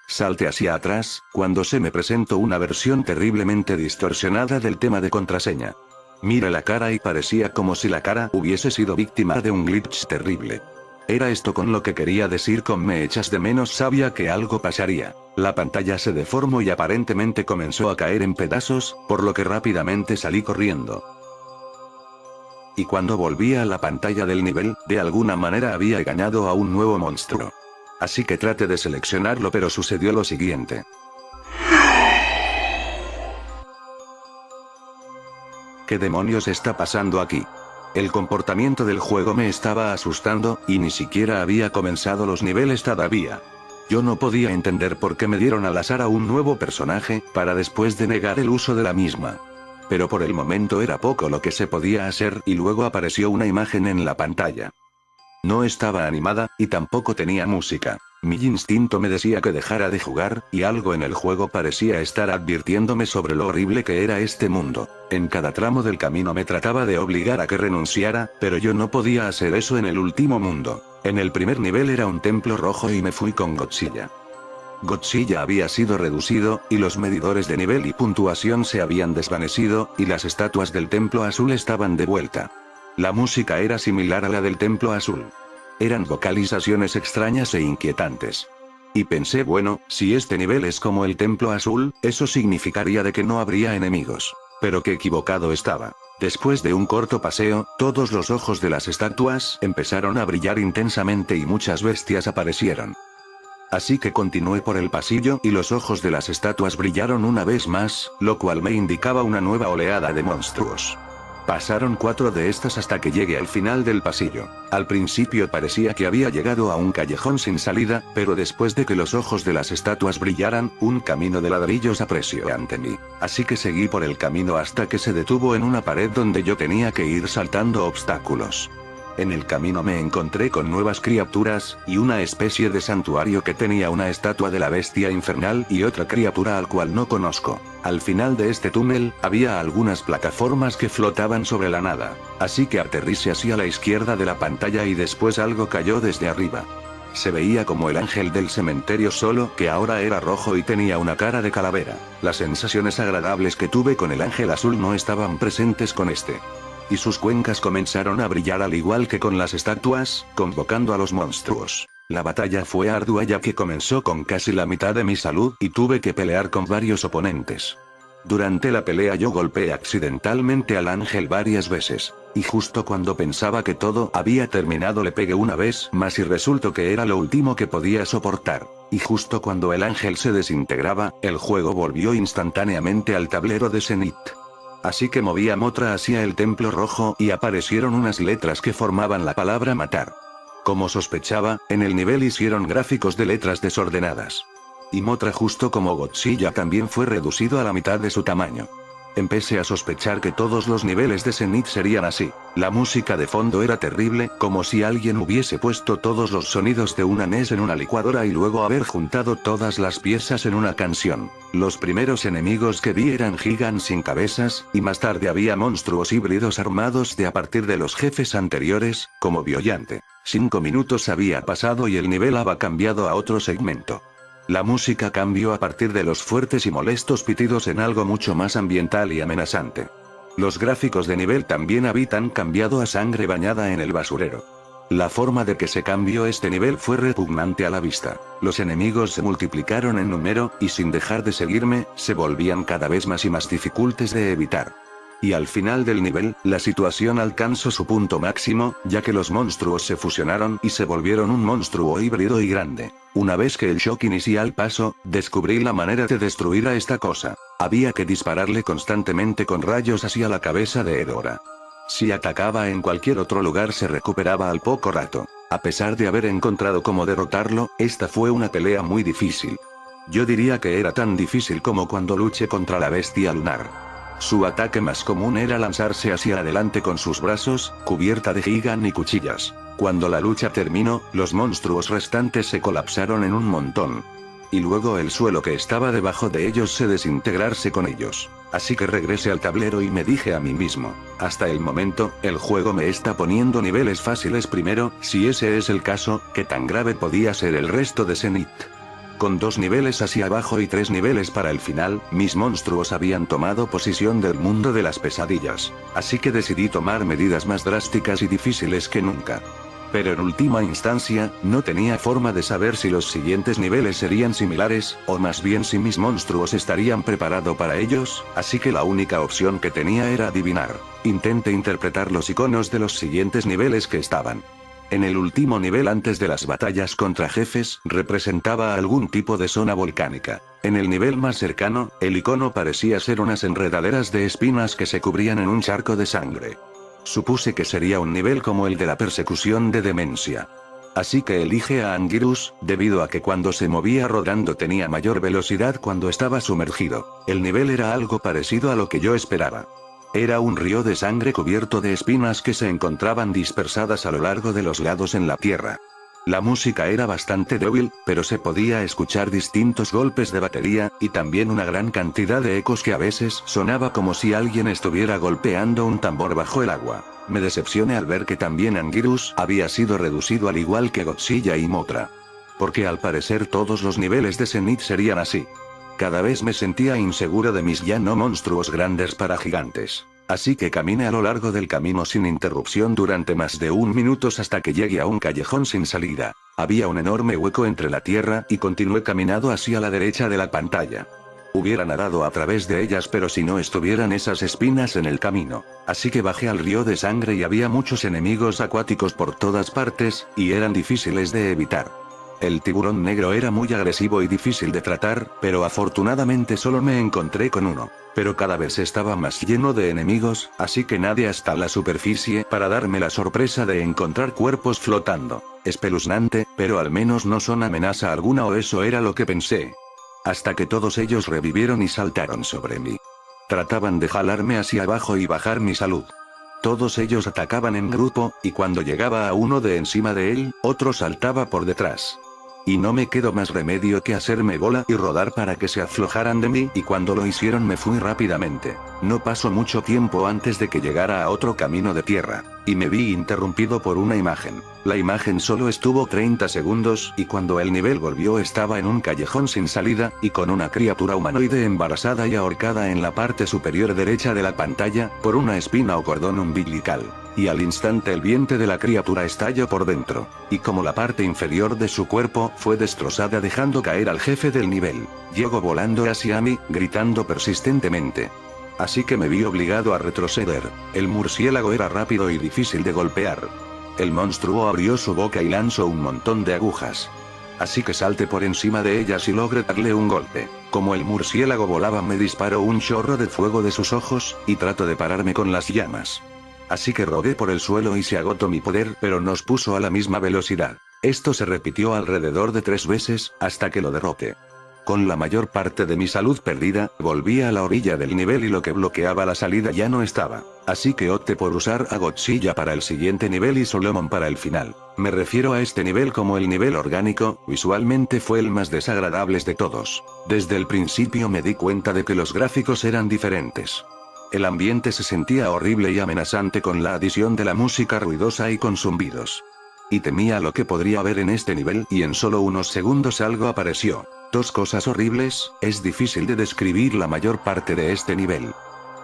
Salté hacia atrás, cuando se me presentó una versión terriblemente distorsionada del tema de contraseña. Miré la cara y parecía como si la cara hubiese sido víctima de un glitch terrible. Era esto con lo que quería decir con me echas de menos, sabía que algo pasaría. La pantalla se deformó y aparentemente comenzó a caer en pedazos, por lo que rápidamente salí corriendo. Y cuando volví a la pantalla del nivel, de alguna manera había ganado a un nuevo monstruo. Así que traté de seleccionarlo, pero sucedió lo siguiente. ¿Qué demonios está pasando aquí? El comportamiento del juego me estaba asustando, y ni siquiera había comenzado los niveles todavía. Yo no podía entender por qué me dieron al azar a un nuevo personaje, para después denegar el uso de la misma. Pero por el momento era poco lo que se podía hacer y luego apareció una imagen en la pantalla. No estaba animada, y tampoco tenía música. Mi instinto me decía que dejara de jugar, y algo en el juego parecía estar advirtiéndome sobre lo horrible que era este mundo. En cada tramo del camino me trataba de obligar a que renunciara, pero yo no podía hacer eso en el último mundo. En el primer nivel era un templo rojo y me fui con Godzilla. Godzilla había sido reducido, y los medidores de nivel y puntuación se habían desvanecido, y las estatuas del templo azul estaban de vuelta. La música era similar a la del templo azul. Eran vocalizaciones extrañas e inquietantes. Y pensé, bueno, si este nivel es como el templo azul, eso significaría de que no habría enemigos. Pero qué equivocado estaba. Después de un corto paseo, todos los ojos de las estatuas empezaron a brillar intensamente y muchas bestias aparecieron. Así que continué por el pasillo y los ojos de las estatuas brillaron una vez más, lo cual me indicaba una nueva oleada de monstruos. Pasaron 4 de estas hasta que llegué al final del pasillo. Al principio parecía que había llegado a un callejón sin salida, pero después de que los ojos de las estatuas brillaran, un camino de ladrillos apareció ante mí. Así que seguí por el camino hasta que se detuvo en una pared donde yo tenía que ir saltando obstáculos. En el camino me encontré con nuevas criaturas, y una especie de santuario que tenía una estatua de la bestia infernal y otra criatura al cual no conozco. Al final de este túnel, había algunas plataformas que flotaban sobre la nada. Así que aterricé hacia la izquierda de la pantalla y después algo cayó desde arriba. Se veía como el ángel del cementerio, solo que ahora era rojo y tenía una cara de calavera. Las sensaciones agradables que tuve con el ángel azul no estaban presentes con este. Y sus cuencas comenzaron a brillar al igual que con las estatuas, convocando a los monstruos. La batalla fue ardua ya que comenzó con casi la mitad de mi salud y tuve que pelear con varios oponentes. Durante la pelea yo golpeé accidentalmente al ángel varias veces, y justo cuando pensaba que todo había terminado le pegué una vez más y resultó que era lo último que podía soportar. Y justo cuando el ángel se desintegraba, el juego volvió instantáneamente al tablero de Zenith. Así que moví a Mothra hacia el templo rojo y aparecieron unas letras que formaban la palabra matar. Como sospechaba, en el nivel hicieron gráficos de letras desordenadas. Y Mothra, justo como Godzilla, también fue reducido a la mitad de su tamaño. Empecé a sospechar que todos los niveles de Zenith serían así. La música de fondo era terrible, como si alguien hubiese puesto todos los sonidos de una NES en una licuadora y luego haber juntado todas las piezas en una canción. Los primeros enemigos que vi eran gigantes sin cabezas, y más tarde había monstruos híbridos armados de a partir de los jefes anteriores, como Biollante. 5 minutos había pasado y el nivel había cambiado a otro segmento. La música cambió a partir de los fuertes y molestos pitidos en algo mucho más ambiental y amenazante. Los gráficos de nivel también habían cambiado a sangre bañada en el basurero. La forma de que se cambió este nivel fue repugnante a la vista. Los enemigos se multiplicaron en número, y sin dejar de seguirme, se volvían cada vez más y más difíciles de evitar. Y al final del nivel, la situación alcanzó su punto máximo, ya que los monstruos se fusionaron y se volvieron un monstruo híbrido y grande. Una vez que el shock inicial pasó, descubrí la manera de destruir a esta cosa. Había que dispararle constantemente con rayos hacia la cabeza de Edora. Si atacaba en cualquier otro lugar se recuperaba al poco rato. A pesar de haber encontrado cómo derrotarlo, esta fue una pelea muy difícil. Yo diría que era tan difícil como cuando luché contra la bestia lunar. Su ataque más común era lanzarse hacia adelante con sus brazos, cubierta de gigan y cuchillas. Cuando la lucha terminó, los monstruos restantes se colapsaron en un montón. Y luego el suelo que estaba debajo de ellos se desintegrarse con ellos. Así que regresé al tablero y me dije a mí mismo, hasta el momento, el juego me está poniendo niveles fáciles primero, si ese es el caso, ¿qué tan grave podía ser el resto de Zenith? Con 2 niveles hacia abajo y 3 niveles para el final, mis monstruos habían tomado posesión del mundo de las pesadillas. Así que decidí tomar medidas más drásticas y difíciles que nunca. Pero en última instancia, no tenía forma de saber si los siguientes niveles serían similares, o más bien si mis monstruos estarían preparados para ellos, así que la única opción que tenía era adivinar. Intenté interpretar los iconos de los siguientes niveles que estaban. En el último nivel antes de las batallas contra jefes, representaba algún tipo de zona volcánica. En el nivel más cercano, el icono parecía ser unas enredaderas de espinas que se cubrían en un charco de sangre. Supuse que sería un nivel como el de la persecución de demencia. Así que elige a Anguirus, debido a que cuando se movía rodando tenía mayor velocidad cuando estaba sumergido. El nivel era algo parecido a lo que yo esperaba. Era un río de sangre cubierto de espinas que se encontraban dispersadas a lo largo de los lados en la tierra. La música era bastante débil, pero se podía escuchar distintos golpes de batería, y también una gran cantidad de ecos que a veces sonaba como si alguien estuviera golpeando un tambor bajo el agua. Me decepcioné al ver que también Anguirus había sido reducido al igual que Godzilla y Mothra. Porque al parecer todos los niveles de Zenith serían así. Cada vez me sentía inseguro de mis ya no monstruos grandes para gigantes. Así que caminé a lo largo del camino sin interrupción durante más de 1 minuto hasta que llegué a un callejón sin salida. Había un enorme hueco entre la tierra y continué caminando hacia la derecha de la pantalla. Hubiera nadado a través de ellas pero si no estuvieran esas espinas en el camino. Así que bajé al río de sangre y había muchos enemigos acuáticos por todas partes, y eran difíciles de evitar. El tiburón negro era muy agresivo y difícil de tratar, pero afortunadamente solo me encontré con uno. Pero cada vez estaba más lleno de enemigos, así que nadé hasta la superficie para darme la sorpresa de encontrar cuerpos flotando. Espeluznante, pero al menos no son amenaza alguna, o eso era lo que pensé. Hasta que todos ellos revivieron y saltaron sobre mí. Trataban de jalarme hacia abajo y bajar mi salud. Todos ellos atacaban en grupo, y cuando llegaba a uno de encima de él, otro saltaba por detrás. Y no me quedó más remedio que hacerme bola y rodar para que se aflojaran de mí, y cuando lo hicieron me fui rápidamente. No pasó mucho tiempo antes de que llegara a otro camino de tierra, y me vi interrumpido por una imagen. La imagen solo estuvo 30 segundos, y cuando el nivel volvió estaba en un callejón sin salida, y con una criatura humanoide embarazada y ahorcada en la parte superior derecha de la pantalla, por una espina o cordón umbilical. Y al instante el vientre de la criatura estalló por dentro, y como la parte inferior de su cuerpo fue destrozada dejando caer al jefe del nivel. Llegó volando hacia mí, gritando persistentemente. Así que me vi obligado a retroceder. El murciélago era rápido y difícil de golpear. El monstruo abrió su boca y lanzó un montón de agujas. Así que salté por encima de ellas y logré darle un golpe. Como el murciélago volaba me disparó un chorro de fuego de sus ojos, y trató de pararme con las llamas. Así que rodé por el suelo y se agotó mi poder, pero nos puso a la misma velocidad. Esto se repitió alrededor de 3 veces, hasta que lo derroté. Con la mayor parte de mi salud perdida, volví a la orilla del nivel y lo que bloqueaba la salida ya no estaba. Así que opté por usar a Godzilla para el siguiente nivel y Solomon para el final. Me refiero a este nivel como el nivel orgánico, visualmente fue el más desagradable de todos. Desde el principio me di cuenta de que los gráficos eran diferentes. El ambiente se sentía horrible y amenazante con la adición de la música ruidosa y con zumbidos. Y temía lo que podría haber en este nivel, y en solo unos segundos algo apareció. 2 cosas horribles, es difícil de describir la mayor parte de este nivel.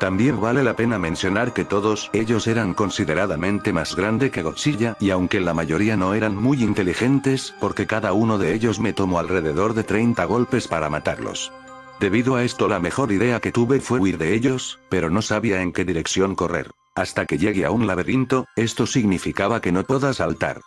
También vale la pena mencionar que todos ellos eran consideradamente más grande que Godzilla, y aunque la mayoría no eran muy inteligentes, porque cada uno de ellos me tomó alrededor de 30 golpes para matarlos. Debido a esto la mejor idea que tuve fue huir de ellos, pero no sabía en qué dirección correr. Hasta que llegué a un laberinto, esto significaba que no podía saltar.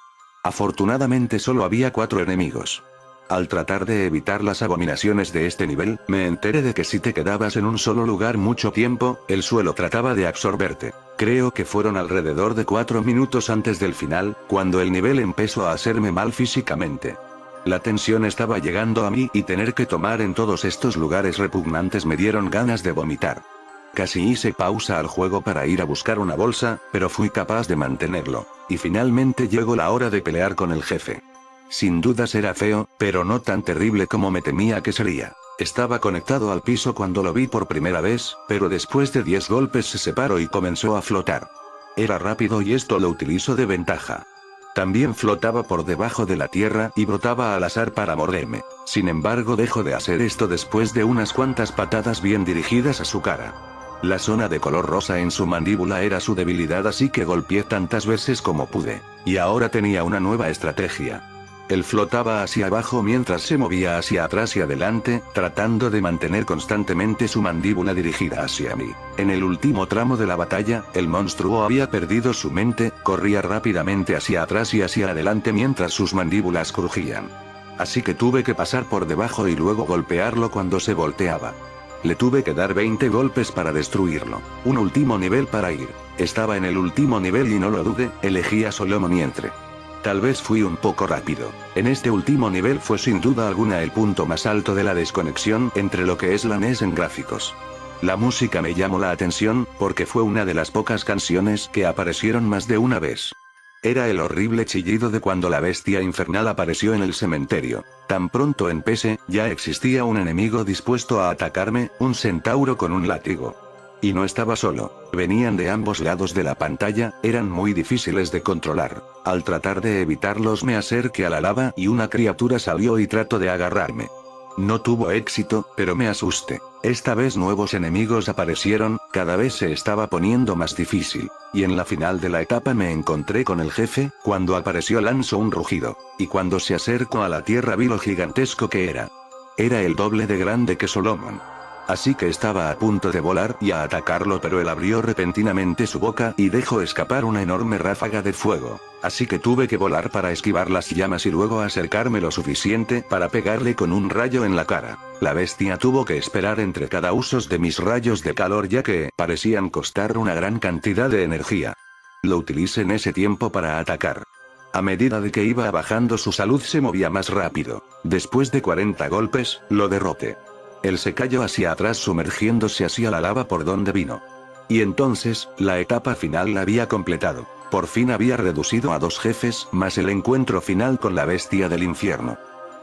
Afortunadamente solo había 4 enemigos. Al tratar de evitar las abominaciones de este nivel, me enteré de que si te quedabas en un solo lugar mucho tiempo, el suelo trataba de absorberte. Creo que fueron alrededor de 4 minutos antes del final, cuando el nivel empezó a hacerme mal físicamente. La tensión estaba llegando a mí y tener que tomar en todos estos lugares repugnantes me dieron ganas de vomitar. Casi hice pausa al juego para ir a buscar una bolsa, pero fui capaz de mantenerlo. Y finalmente llegó la hora de pelear con el jefe. Sin dudas era feo, pero no tan terrible como me temía que sería. Estaba conectado al piso cuando lo vi por primera vez, pero después de 10 golpes se separó y comenzó a flotar. Era rápido y esto lo utilizo de ventaja. También flotaba por debajo de la tierra y brotaba al azar para morderme. Sin embargo, dejó de hacer esto después de unas cuantas patadas bien dirigidas a su cara. La zona de color rosa en su mandíbula era su debilidad, así que golpeé tantas veces como pude. Y ahora tenía una nueva estrategia. Él flotaba hacia abajo mientras se movía hacia atrás y adelante, tratando de mantener constantemente su mandíbula dirigida hacia mí. En el último tramo de la batalla, el monstruo había perdido su mente, corría rápidamente hacia atrás y hacia adelante mientras sus mandíbulas crujían. Así que tuve que pasar por debajo y luego golpearlo cuando se volteaba. Le tuve que dar 20 golpes para destruirlo. Un último nivel para ir. Estaba en el último nivel y no lo dudé, elegí a Solomon y entré. Tal vez fui un poco rápido. En este último nivel fue sin duda alguna el punto más alto de la desconexión entre lo que es la NES en gráficos. La música me llamó la atención, porque fue una de las pocas canciones que aparecieron más de una vez. Era el horrible chillido de cuando la bestia infernal apareció en el cementerio. Tan pronto empecé, ya existía un enemigo dispuesto a atacarme, un centauro con un látigo. Y no estaba solo, venían de ambos lados de la pantalla, eran muy difíciles de controlar. Al tratar de evitarlos me acerqué a la lava y una criatura salió y trató de agarrarme. No tuvo éxito, pero me asusté. Esta vez nuevos enemigos aparecieron, cada vez se estaba poniendo más difícil. Y en la final de la etapa me encontré con el jefe, cuando apareció lanzó un rugido. Y cuando se acercó a la tierra vi lo gigantesco que era. Era el doble de grande que Solomon. Así que estaba a punto de volar y a atacarlo, pero él abrió repentinamente su boca y dejó escapar una enorme ráfaga de fuego. Así que tuve que volar para esquivar las llamas y luego acercarme lo suficiente para pegarle con un rayo en la cara. La bestia tuvo que esperar entre cada uso de mis rayos de calor, ya que parecían costar una gran cantidad de energía. Lo utilicé en ese tiempo para atacar. A medida de que iba bajando su salud se movía más rápido. Después de 40 golpes, lo derroté. Él se cayó hacia atrás sumergiéndose hacia la lava por donde vino. Y entonces, la etapa final la había completado. Por fin había reducido a 2 jefes, más el encuentro final con la bestia del infierno.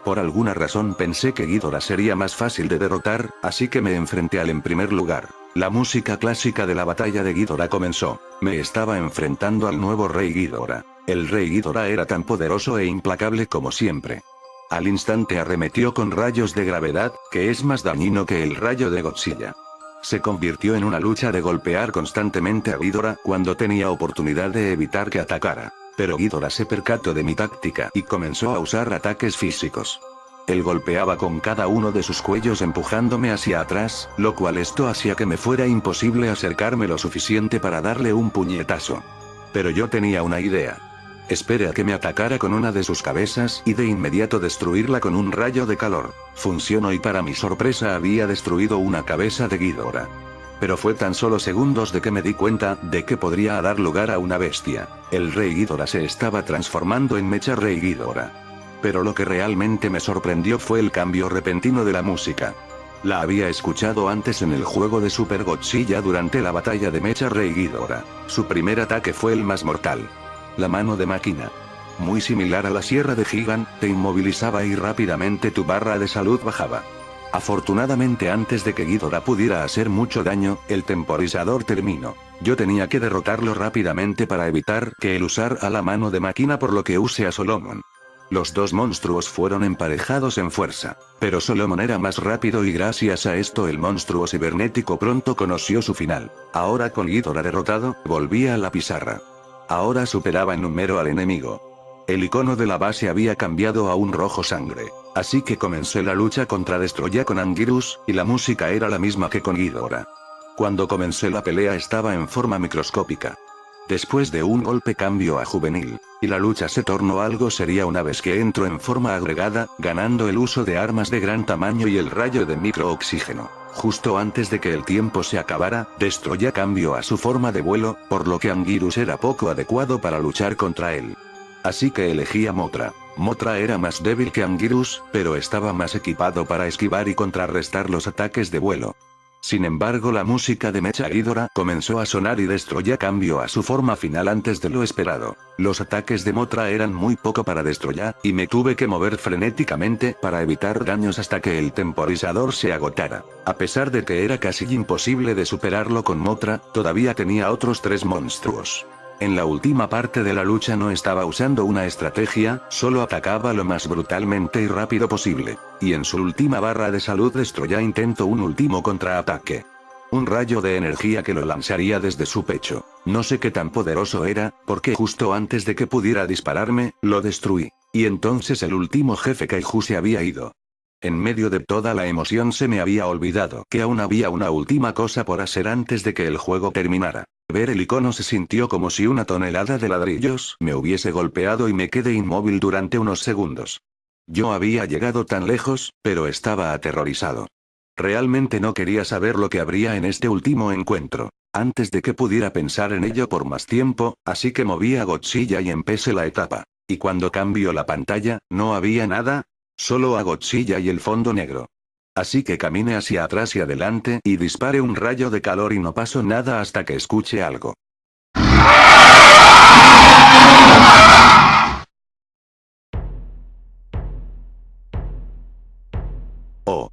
Por alguna razón pensé que Ghidorah sería más fácil de derrotar, así que me enfrenté al en primer lugar. La música clásica de la batalla de Ghidorah comenzó. Me estaba enfrentando al nuevo rey Ghidorah. El rey Ghidorah era tan poderoso e implacable como siempre. Al instante arremetió con rayos de gravedad, que es más dañino que el rayo de Godzilla. Se convirtió en una lucha de golpear constantemente a Ghidorah cuando tenía oportunidad de evitar que atacara. Pero Ghidorah se percató de mi táctica y comenzó a usar ataques físicos. Él golpeaba con cada uno de sus cuellos empujándome hacia atrás, lo cual esto hacía que me fuera imposible acercarme lo suficiente para darle un puñetazo. Pero yo tenía una idea. Esperé a que me atacara con una de sus cabezas y de inmediato destruirla con un rayo de calor. Funcionó y para mi sorpresa había destruido una cabeza de Ghidorah. Pero fue tan solo segundos de que me di cuenta de que podría dar lugar a una bestia. El rey Ghidorah se estaba transformando en Mecha Rey Ghidorah. Pero lo que realmente me sorprendió fue el cambio repentino de la música. La había escuchado antes en el juego de Super Godzilla durante la batalla de Mecha Rey Ghidorah. Su primer ataque fue el más mortal. La mano de máquina. Muy similar a la sierra de Gigan, te inmovilizaba y rápidamente tu barra de salud bajaba. Afortunadamente antes de que Ghidorah pudiera hacer mucho daño, el temporizador terminó. Yo tenía que derrotarlo rápidamente para evitar que él usara la mano de máquina, por lo que usé a Solomon. Los dos monstruos fueron emparejados en fuerza. Pero Solomon era más rápido y gracias a esto el monstruo cibernético pronto conoció su final. Ahora con Ghidorah derrotado, volvía a la pizarra. Ahora superaba en número al enemigo. El icono de la base había cambiado a un rojo sangre. Así que comencé la lucha contra Destroya con Anguirus, y la música era la misma que con Ghidorah. Cuando comencé la pelea estaba en forma microscópica. Después de un golpe cambio a juvenil, y la lucha se tornó algo seria una vez que entró en forma agregada, ganando el uso de armas de gran tamaño y el rayo de microoxígeno. Justo antes de que el tiempo se acabara, Destroya cambió a su forma de vuelo, por lo que Anguirus era poco adecuado para luchar contra él. Así que elegí a Mothra. Mothra era más débil que Anguirus, pero estaba más equipado para esquivar y contrarrestar los ataques de vuelo. Sin embargo, la música de Mecha Ghidorah comenzó a sonar y Destroya cambió a su forma final antes de lo esperado. Los ataques de Mothra eran muy poco para Destroya, y me tuve que mover frenéticamente para evitar daños hasta que el temporizador se agotara. A pesar de que era casi imposible de superarlo con Mothra, todavía tenía otros 3 monstruos. En la última parte de la lucha no estaba usando una estrategia, solo atacaba lo más brutalmente y rápido posible. Y en su última barra de salud Destroya intentó un último contraataque. Un rayo de energía que lo lanzaría desde su pecho. No sé qué tan poderoso era, porque justo antes de que pudiera dispararme, lo destruí. Y entonces el último jefe Kaiju se había ido. En medio de toda la emoción se me había olvidado que aún había una última cosa por hacer antes de que el juego terminara. Ver el icono se sintió como si una tonelada de ladrillos me hubiese golpeado y me quedé inmóvil durante unos segundos. Yo había llegado tan lejos, pero estaba aterrorizado. Realmente no quería saber lo que habría en este último encuentro, antes de que pudiera pensar en ello por más tiempo, así que moví a Godzilla y empecé la etapa. Y cuando cambió la pantalla, no había nada, solo a Godzilla y el fondo negro. Así que camine hacia atrás y adelante y dispare un rayo de calor y no pasó nada hasta que escuche algo. Oh.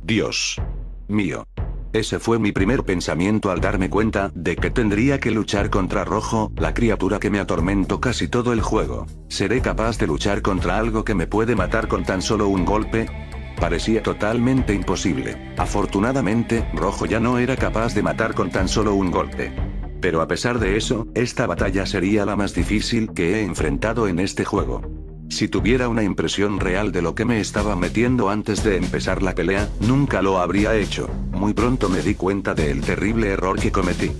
Dios mío. Ese fue mi primer pensamiento al darme cuenta de que tendría que luchar contra Rojo, la criatura que me atormentó casi todo el juego. ¿Seré capaz de luchar contra algo que me puede matar con tan solo un golpe? Parecía totalmente imposible. Afortunadamente, Rojo ya no era capaz de matar con tan solo un golpe. Pero a pesar de eso, esta batalla sería la más difícil que he enfrentado en este juego. Si tuviera una impresión real de lo que me estaba metiendo antes de empezar la pelea, nunca lo habría hecho. Muy pronto me di cuenta del terrible error que cometí.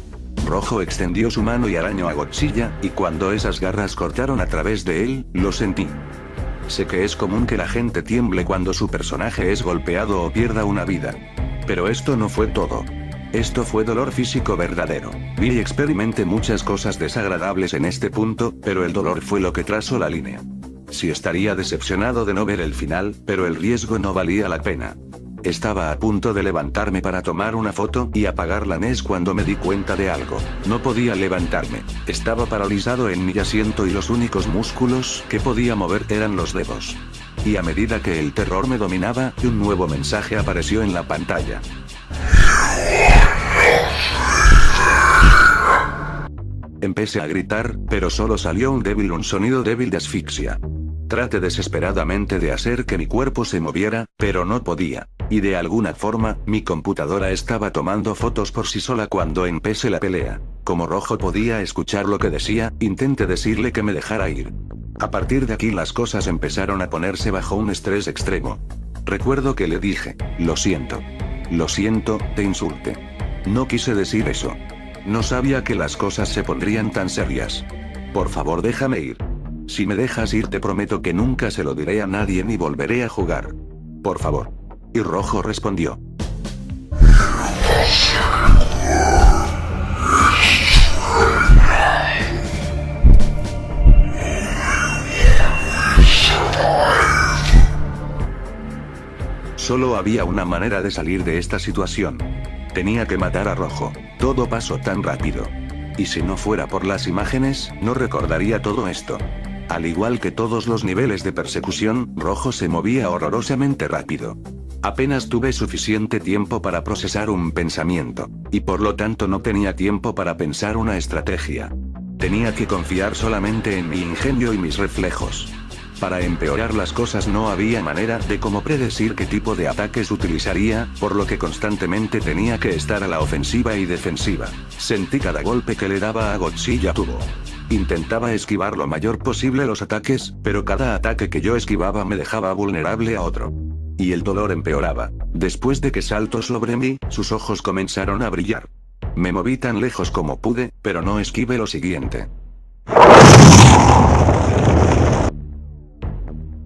Rojo extendió su mano y arañó a Godzilla, y cuando esas garras cortaron a través de él, lo sentí. Sé que es común que la gente tiemble cuando su personaje es golpeado o pierda una vida. Pero esto no fue todo. Esto fue dolor físico verdadero. Vi y experimenté muchas cosas desagradables en este punto, pero el dolor fue lo que trazó la línea. Sí estaría decepcionado de no ver el final, pero el riesgo no valía la pena. Estaba a punto de levantarme para tomar una foto y apagar la NES cuando me di cuenta de algo. No podía levantarme. Estaba paralizado en mi asiento y los únicos músculos que podía mover eran los dedos. Y a medida que el terror me dominaba, un nuevo mensaje apareció en la pantalla. Empecé a gritar, pero solo salió un sonido débil de asfixia. Traté desesperadamente de hacer que mi cuerpo se moviera, pero no podía. Y de alguna forma, mi computadora estaba tomando fotos por sí sola cuando empecé la pelea. Como Rojo podía escuchar lo que decía, intenté decirle que me dejara ir. A partir de aquí las cosas empezaron a ponerse bajo un estrés extremo. Recuerdo que le dije, lo siento, te insulté. No quise decir eso. No sabía que las cosas se pondrían tan serias. Por favor, déjame ir. Si me dejas ir te prometo que nunca se lo diré a nadie ni volveré a jugar. Por favor. Y Rojo respondió. Solo había una manera de salir de esta situación. Tenía que matar a Rojo. Todo pasó tan rápido. Y si no fuera por las imágenes, no recordaría todo esto. Al igual que todos los niveles de persecución, Rojo se movía horrorosamente rápido. Apenas tuve suficiente tiempo para procesar un pensamiento, y por lo tanto no tenía tiempo para pensar una estrategia. Tenía que confiar solamente en mi ingenio y mis reflejos. Para empeorar las cosas no había manera de cómo predecir qué tipo de ataques utilizaría, por lo que constantemente tenía que estar a la ofensiva y defensiva. Sentí cada golpe que le daba a Godzilla tubo. Intentaba esquivar lo mayor posible los ataques, pero cada ataque que yo esquivaba me dejaba vulnerable a otro. Y el dolor empeoraba. Después de que saltó sobre mí, sus ojos comenzaron a brillar. Me moví tan lejos como pude, pero no esquivé lo siguiente.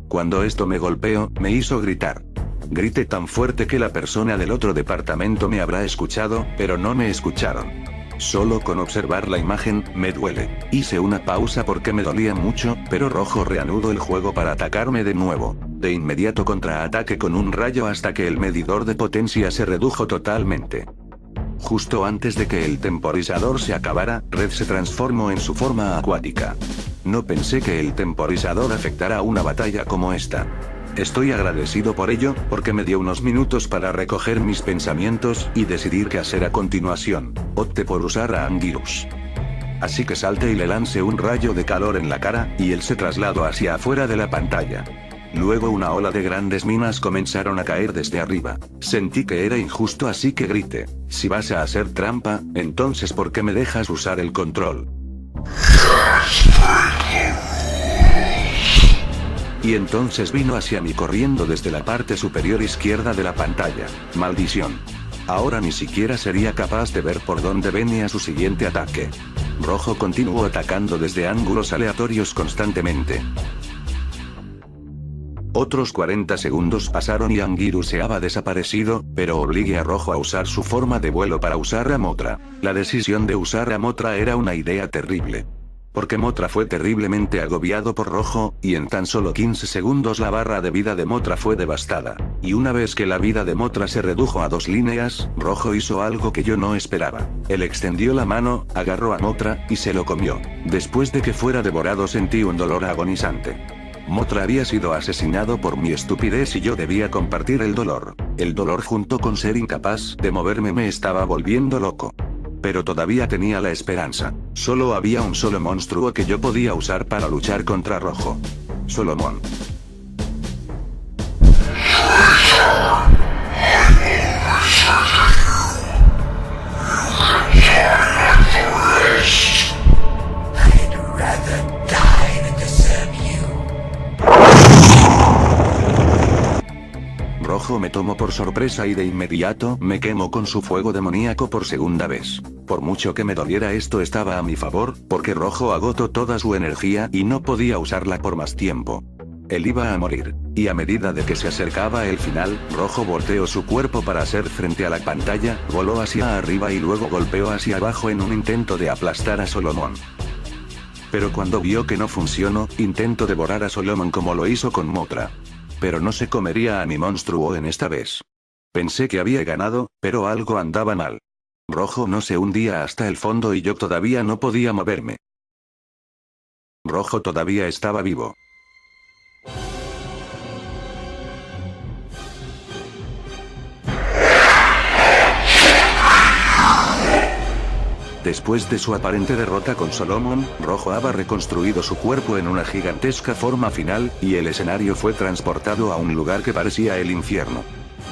Cuando esto me golpeó, me hizo gritar. Grité tan fuerte que la persona del otro departamento me habrá escuchado, pero no me escucharon. Solo con observar la imagen, me duele. Hice una pausa porque me dolía mucho, pero Rojo reanudó el juego para atacarme de nuevo. De inmediato contraataque con un rayo hasta que el medidor de potencia se redujo totalmente. Justo antes de que el temporizador se acabara, Red se transformó en su forma acuática. No pensé que el temporizador afectara a una batalla como esta. Estoy agradecido por ello, porque me dio unos minutos para recoger mis pensamientos y decidir qué hacer a continuación. Opté por usar a Anguirus. Así que salté y le lancé un rayo de calor en la cara, y él se trasladó hacia afuera de la pantalla. Luego una ola de grandes minas comenzaron a caer desde arriba. Sentí que era injusto, así que grité: si vas a hacer trampa, entonces ¿por qué me dejas usar el control? Y entonces vino hacia mí corriendo desde la parte superior izquierda de la pantalla. Maldición. Ahora ni siquiera sería capaz de ver por dónde venía su siguiente ataque. Rojo continuó atacando desde ángulos aleatorios constantemente. Otros 40 segundos pasaron y Anguirus se había desaparecido, pero obligué a Rojo a usar su forma de vuelo para usar a Mothra. La decisión de usar a Mothra era una idea terrible. Porque Mothra fue terriblemente agobiado por Rojo, y en tan solo 15 segundos la barra de vida de Mothra fue devastada. Y una vez que la vida de Mothra se redujo a 2 líneas, Rojo hizo algo que yo no esperaba. Él extendió la mano, agarró a Mothra, y se lo comió. Después de que fuera devorado sentí un dolor agonizante. Mothra había sido asesinado por mi estupidez y yo debía compartir el dolor. El dolor junto con ser incapaz de moverme me estaba volviendo loco. Pero todavía tenía la esperanza. Solo había un solo monstruo que yo podía usar para luchar contra Rojo. Solomon. Rojo me tomó por sorpresa y de inmediato me quemó con su fuego demoníaco por segunda vez. Por mucho que me doliera, esto estaba a mi favor, porque Rojo agotó toda su energía y no podía usarla por más tiempo. Él iba a morir, y a medida de que se acercaba el final, Rojo volteó su cuerpo para hacer frente a la pantalla, voló hacia arriba y luego golpeó hacia abajo en un intento de aplastar a Solomon. Pero cuando vio que no funcionó, intentó devorar a Solomon como lo hizo con Mothra. Pero no se comería a mi monstruo en esta vez. Pensé que había ganado, pero algo andaba mal. Rojo no se hundía hasta el fondo y yo todavía no podía moverme. Rojo todavía estaba vivo. Después de su aparente derrota con Solomon, Rojo había reconstruido su cuerpo en una gigantesca forma final, y el escenario fue transportado a un lugar que parecía el infierno.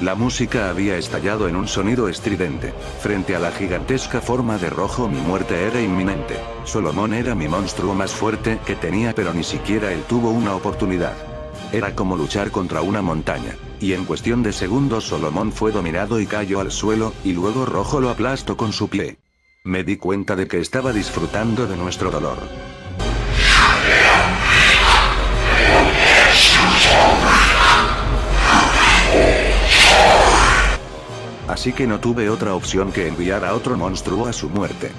La música había estallado en un sonido estridente. Frente a la gigantesca forma de Rojo mi muerte era inminente. Solomon era mi monstruo más fuerte que tenía, pero ni siquiera él tuvo una oportunidad. Era como luchar contra una montaña. Y en cuestión de segundos Solomon fue dominado y cayó al suelo, y luego Rojo lo aplastó con su pie. Me di cuenta de que estaba disfrutando de nuestro dolor. Así que no tuve otra opción que enviar a otro monstruo a su muerte.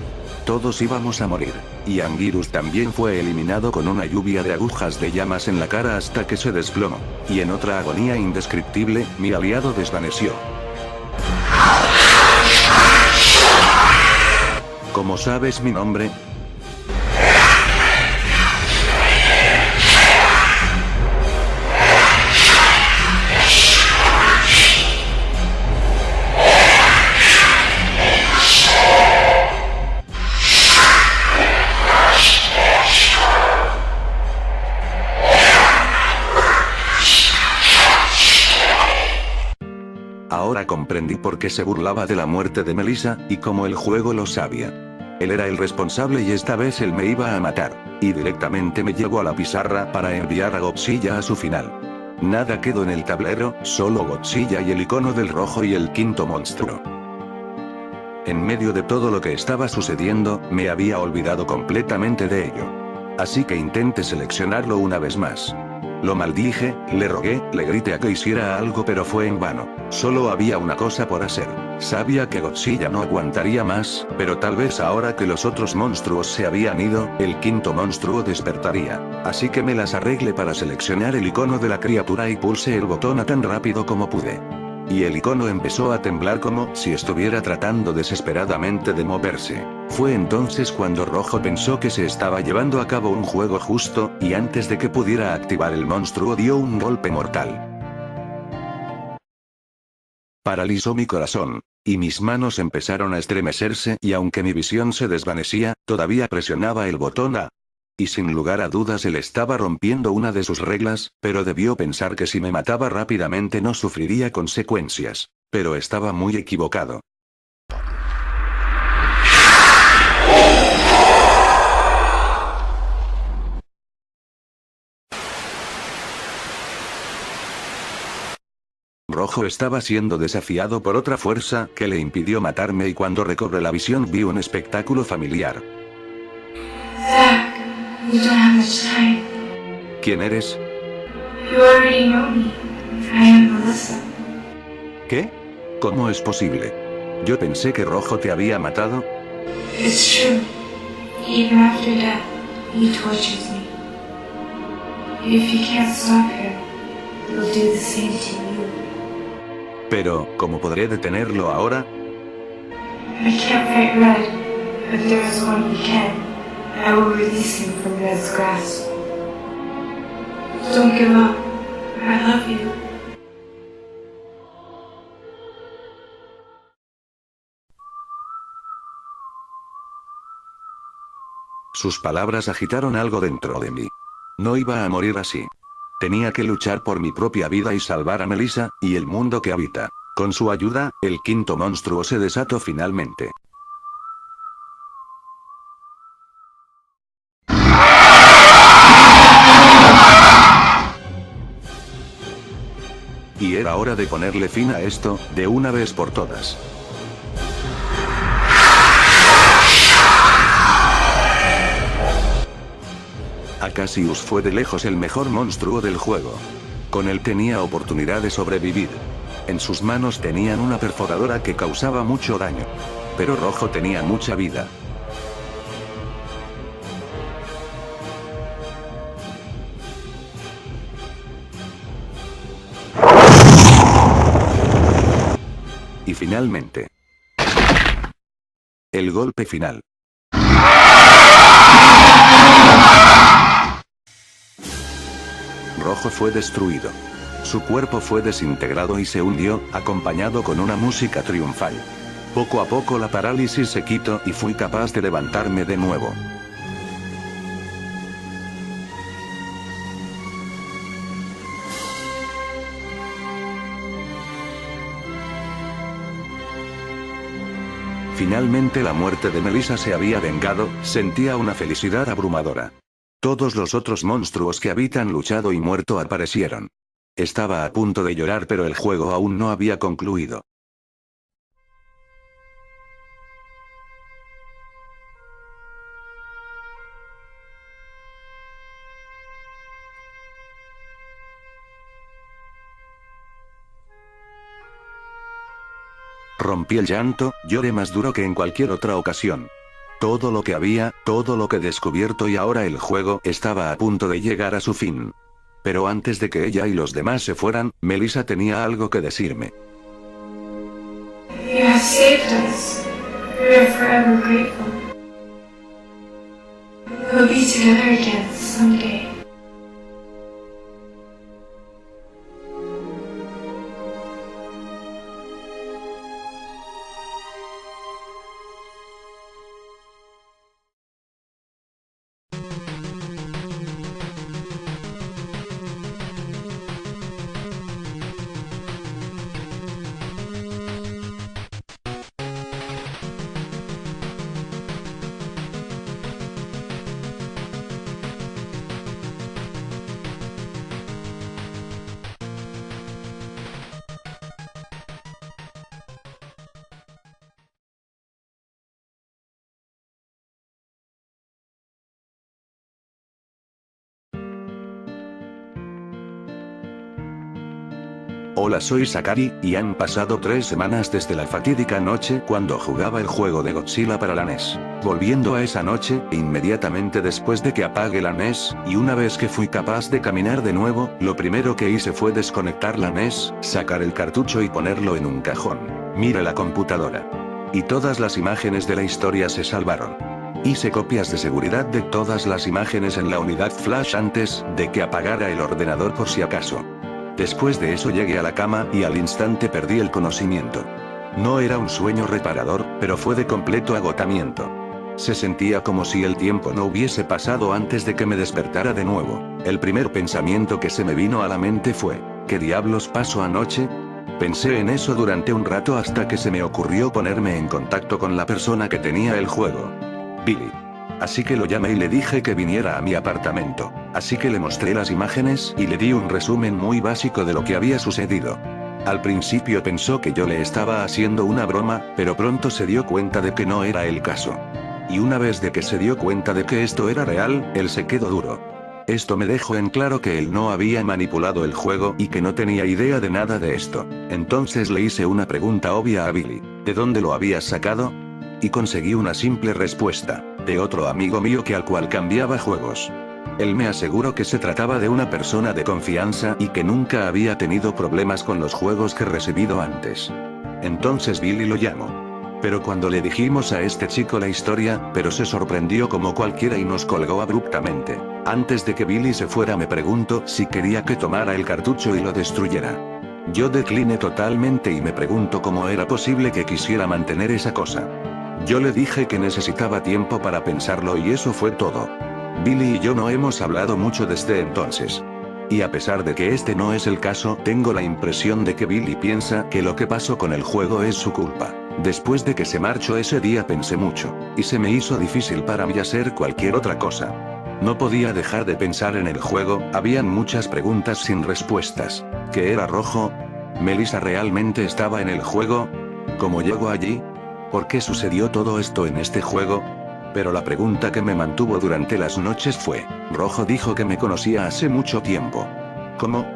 Todos íbamos a morir. Y Anguirus también fue eliminado con una lluvia de agujas de llamas en la cara hasta que se desplomó. Y en otra agonía indescriptible, mi aliado desvaneció. ¿Cómo sabes mi nombre? Ahora comprendí por qué se burlaba de la muerte de Melissa, y cómo el juego lo sabía. Él era el responsable y esta vez él me iba a matar. Y directamente me llevó a la pizarra para enviar a Godzilla a su final. Nada quedó en el tablero, solo Godzilla y el icono del rojo y el quinto monstruo. En medio de todo lo que estaba sucediendo, me había olvidado completamente de ello. Así que intenté seleccionarlo una vez más. Lo maldije, le rogué, le grité a que hiciera algo pero fue en vano. Solo había una cosa por hacer. Sabía que Godzilla no aguantaría más, pero tal vez ahora que los otros monstruos se habían ido, el quinto monstruo despertaría. Así que me las arreglé para seleccionar el icono de la criatura y pulsé el botón A tan rápido como pude. Y el icono empezó a temblar como si estuviera tratando desesperadamente de moverse. Fue entonces cuando Rojo pensó que se estaba llevando a cabo un juego justo, y antes de que pudiera activar el monstruo dio un golpe mortal. Paralizó mi corazón, y mis manos empezaron a estremecerse y aunque mi visión se desvanecía, todavía presionaba el botón A. Y sin lugar a dudas él estaba rompiendo una de sus reglas, pero debió pensar que si me mataba rápidamente no sufriría consecuencias. Pero estaba muy equivocado. Rojo estaba siendo desafiado por otra fuerza que le impidió matarme y cuando recobré la visión vi un espectáculo familiar. Zack, we don't have much time. ¿Quién eres? You already know me. I am Melissa. ¿Qué? ¿Cómo es posible? Yo pensé que Rojo te había matado. It's true. Even after death, he tortures me. If you can't stop him, he'll do the same to you. Pero, ¿cómo podré detenerlo ahora? I can't fight Red, but there is one who can. I will release him from Red's grasp. Don't give up. I love you. Sus palabras agitaron algo dentro de mí. No iba a morir así. Tenía que luchar por mi propia vida y salvar a Melissa, y el mundo que habita. Con su ayuda, el quinto monstruo se desató finalmente. Y era hora de ponerle fin a esto, de una vez por todas. Akasius fue de lejos el mejor monstruo del juego. Con él tenía oportunidad de sobrevivir. En sus manos tenían una perforadora que causaba mucho daño. Pero Rojo tenía mucha vida. Y finalmente. El golpe final. Rojo fue destruido. Su cuerpo fue desintegrado y se hundió, acompañado con una música triunfal. Poco a poco la parálisis se quitó y fui capaz de levantarme de nuevo. Finalmente la muerte de Melissa se había vengado, sentía una felicidad abrumadora. Todos los otros monstruos que habitan luchado y muerto aparecieron. Estaba a punto de llorar pero el juego aún no había concluido. Rompí el llanto, lloré más duro que en cualquier otra ocasión. Todo lo que había, todo lo que he descubierto y ahora el juego estaba a punto de llegar a su fin. Pero antes de que ella y los demás se fueran, Melissa tenía algo que decirme. You have saved us. We are forever grateful. We'll be together again someday. Hola, soy Sakari, y han pasado 3 semanas desde la fatídica noche cuando jugaba el juego de Godzilla para la NES. Volviendo a esa noche, inmediatamente después de que apague la NES, y una vez que fui capaz de caminar de nuevo, lo primero que hice fue desconectar la NES, sacar el cartucho y ponerlo en un cajón. Miré la computadora. Y todas las imágenes de la historia se salvaron. Hice copias de seguridad de todas las imágenes en la unidad flash antes de que apagara el ordenador por si acaso. Después de eso llegué a la cama y al instante perdí el conocimiento. No era un sueño reparador, pero fue de completo agotamiento. Se sentía como si el tiempo no hubiese pasado antes de que me despertara de nuevo. El primer pensamiento que se me vino a la mente fue, ¿qué diablos pasó anoche? Pensé en eso durante un rato hasta que se me ocurrió ponerme en contacto con la persona que tenía el juego. Billy. Así que lo llamé y le dije que viniera a mi apartamento. Así que le mostré las imágenes y le di un resumen muy básico de lo que había sucedido. Al principio pensó que yo le estaba haciendo una broma, pero pronto se dio cuenta de que no era el caso. Y una vez de que se dio cuenta de que esto era real, él se quedó duro. Esto me dejó en claro que él no había manipulado el juego y que no tenía idea de nada de esto. Entonces le hice una pregunta obvia a Billy. ¿De dónde lo habías sacado? Y conseguí una simple respuesta, de otro amigo mío que al cual cambiaba juegos. Él me aseguró que se trataba de una persona de confianza y que nunca había tenido problemas con los juegos que recibido antes. Entonces Billy lo llamó. Pero cuando le dijimos a este chico la historia, pero se sorprendió como cualquiera y nos colgó abruptamente. Antes de que Billy se fuera me preguntó si quería que tomara el cartucho y lo destruyera. Yo decliné totalmente y me pregunto cómo era posible que quisiera mantener esa cosa. Yo le dije que necesitaba tiempo para pensarlo y eso fue todo. Billy y yo no hemos hablado mucho desde entonces. Y a pesar de que este no es el caso, tengo la impresión de que Billy piensa que lo que pasó con el juego es su culpa. Después de que se marchó ese día pensé mucho, y se me hizo difícil para mí hacer cualquier otra cosa. No podía dejar de pensar en el juego, habían muchas preguntas sin respuestas. ¿Qué era rojo? ¿Melissa realmente estaba en el juego? ¿Cómo llegó allí? ¿Por qué sucedió todo esto en este juego? Pero la pregunta que me mantuvo durante las noches fue, Rojo dijo que me conocía hace mucho tiempo. ¿Cómo?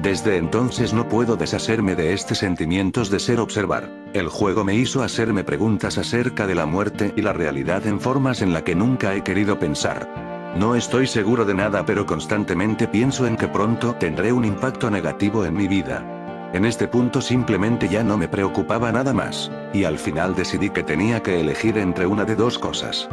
Desde entonces no puedo deshacerme de sentimientos de ser observar. El juego me hizo hacerme preguntas acerca de la muerte y la realidad en formas en la que nunca he querido pensar. No estoy seguro de nada, pero constantemente pienso en que pronto tendré un impacto negativo en mi vida. En este punto simplemente ya no me preocupaba nada más, y al final decidí que tenía que elegir entre una de dos cosas.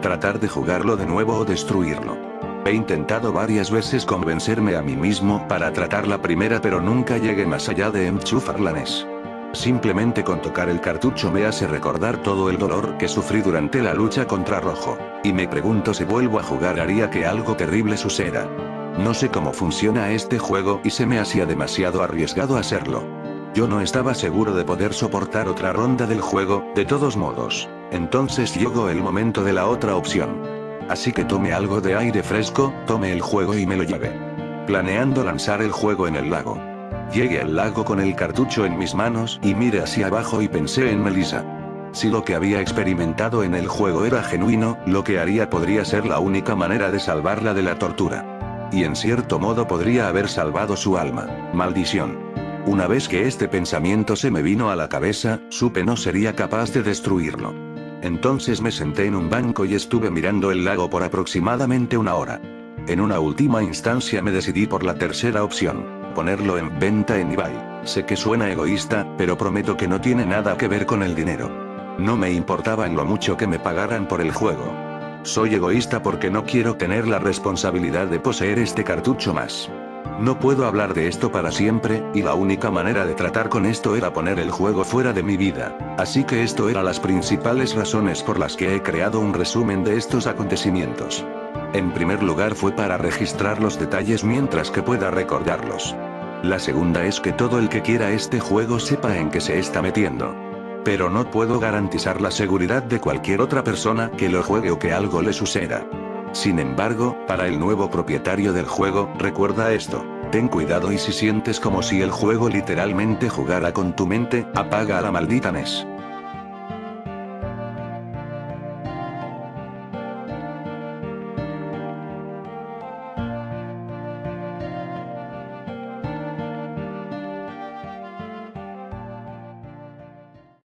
Tratar de jugarlo de nuevo o destruirlo. He intentado varias veces convencerme a mí mismo para tratar la primera, pero nunca llegué más allá de enchufar la NES. Simplemente con tocar el cartucho me hace recordar todo el dolor que sufrí durante la lucha contra Rojo, y me pregunto si vuelvo a jugar haría que algo terrible suceda. No sé cómo funciona este juego y se me hacía demasiado arriesgado hacerlo. Yo no estaba seguro de poder soportar otra ronda del juego, de todos modos. Entonces llegó el momento de la otra opción. Así que tomé algo de aire fresco, tomé el juego y me lo llevé. Planeando lanzar el juego en el lago. Llegué al lago con el cartucho en mis manos y miré hacia abajo y pensé en Melissa. Si lo que había experimentado en el juego era genuino, lo que haría podría ser la única manera de salvarla de la tortura. Y en cierto modo podría haber salvado su alma. Maldición. Una vez que este pensamiento se me vino a la cabeza, supe no sería capaz de destruirlo. Entonces me senté en un banco y estuve mirando el lago por aproximadamente una hora. En una última instancia me decidí por la tercera opción, ponerlo en venta en eBay. Sé que suena egoísta, pero prometo que no tiene nada que ver con el dinero. No me importaba en lo mucho que me pagaran por el juego. Soy egoísta porque no quiero tener la responsabilidad de poseer este cartucho más. No puedo hablar de esto para siempre, y la única manera de tratar con esto era poner el juego fuera de mi vida. Así que esto eran las principales razones por las que he creado un resumen de estos acontecimientos. En primer lugar fue para registrar los detalles mientras que pueda recordarlos. La segunda es que todo el que quiera este juego sepa en qué se está metiendo. Pero no puedo garantizar la seguridad de cualquier otra persona que lo juegue o que algo le suceda. Sin embargo, para el nuevo propietario del juego, recuerda esto. Ten cuidado y si sientes como si el juego literalmente jugara con tu mente, apaga a la maldita NES.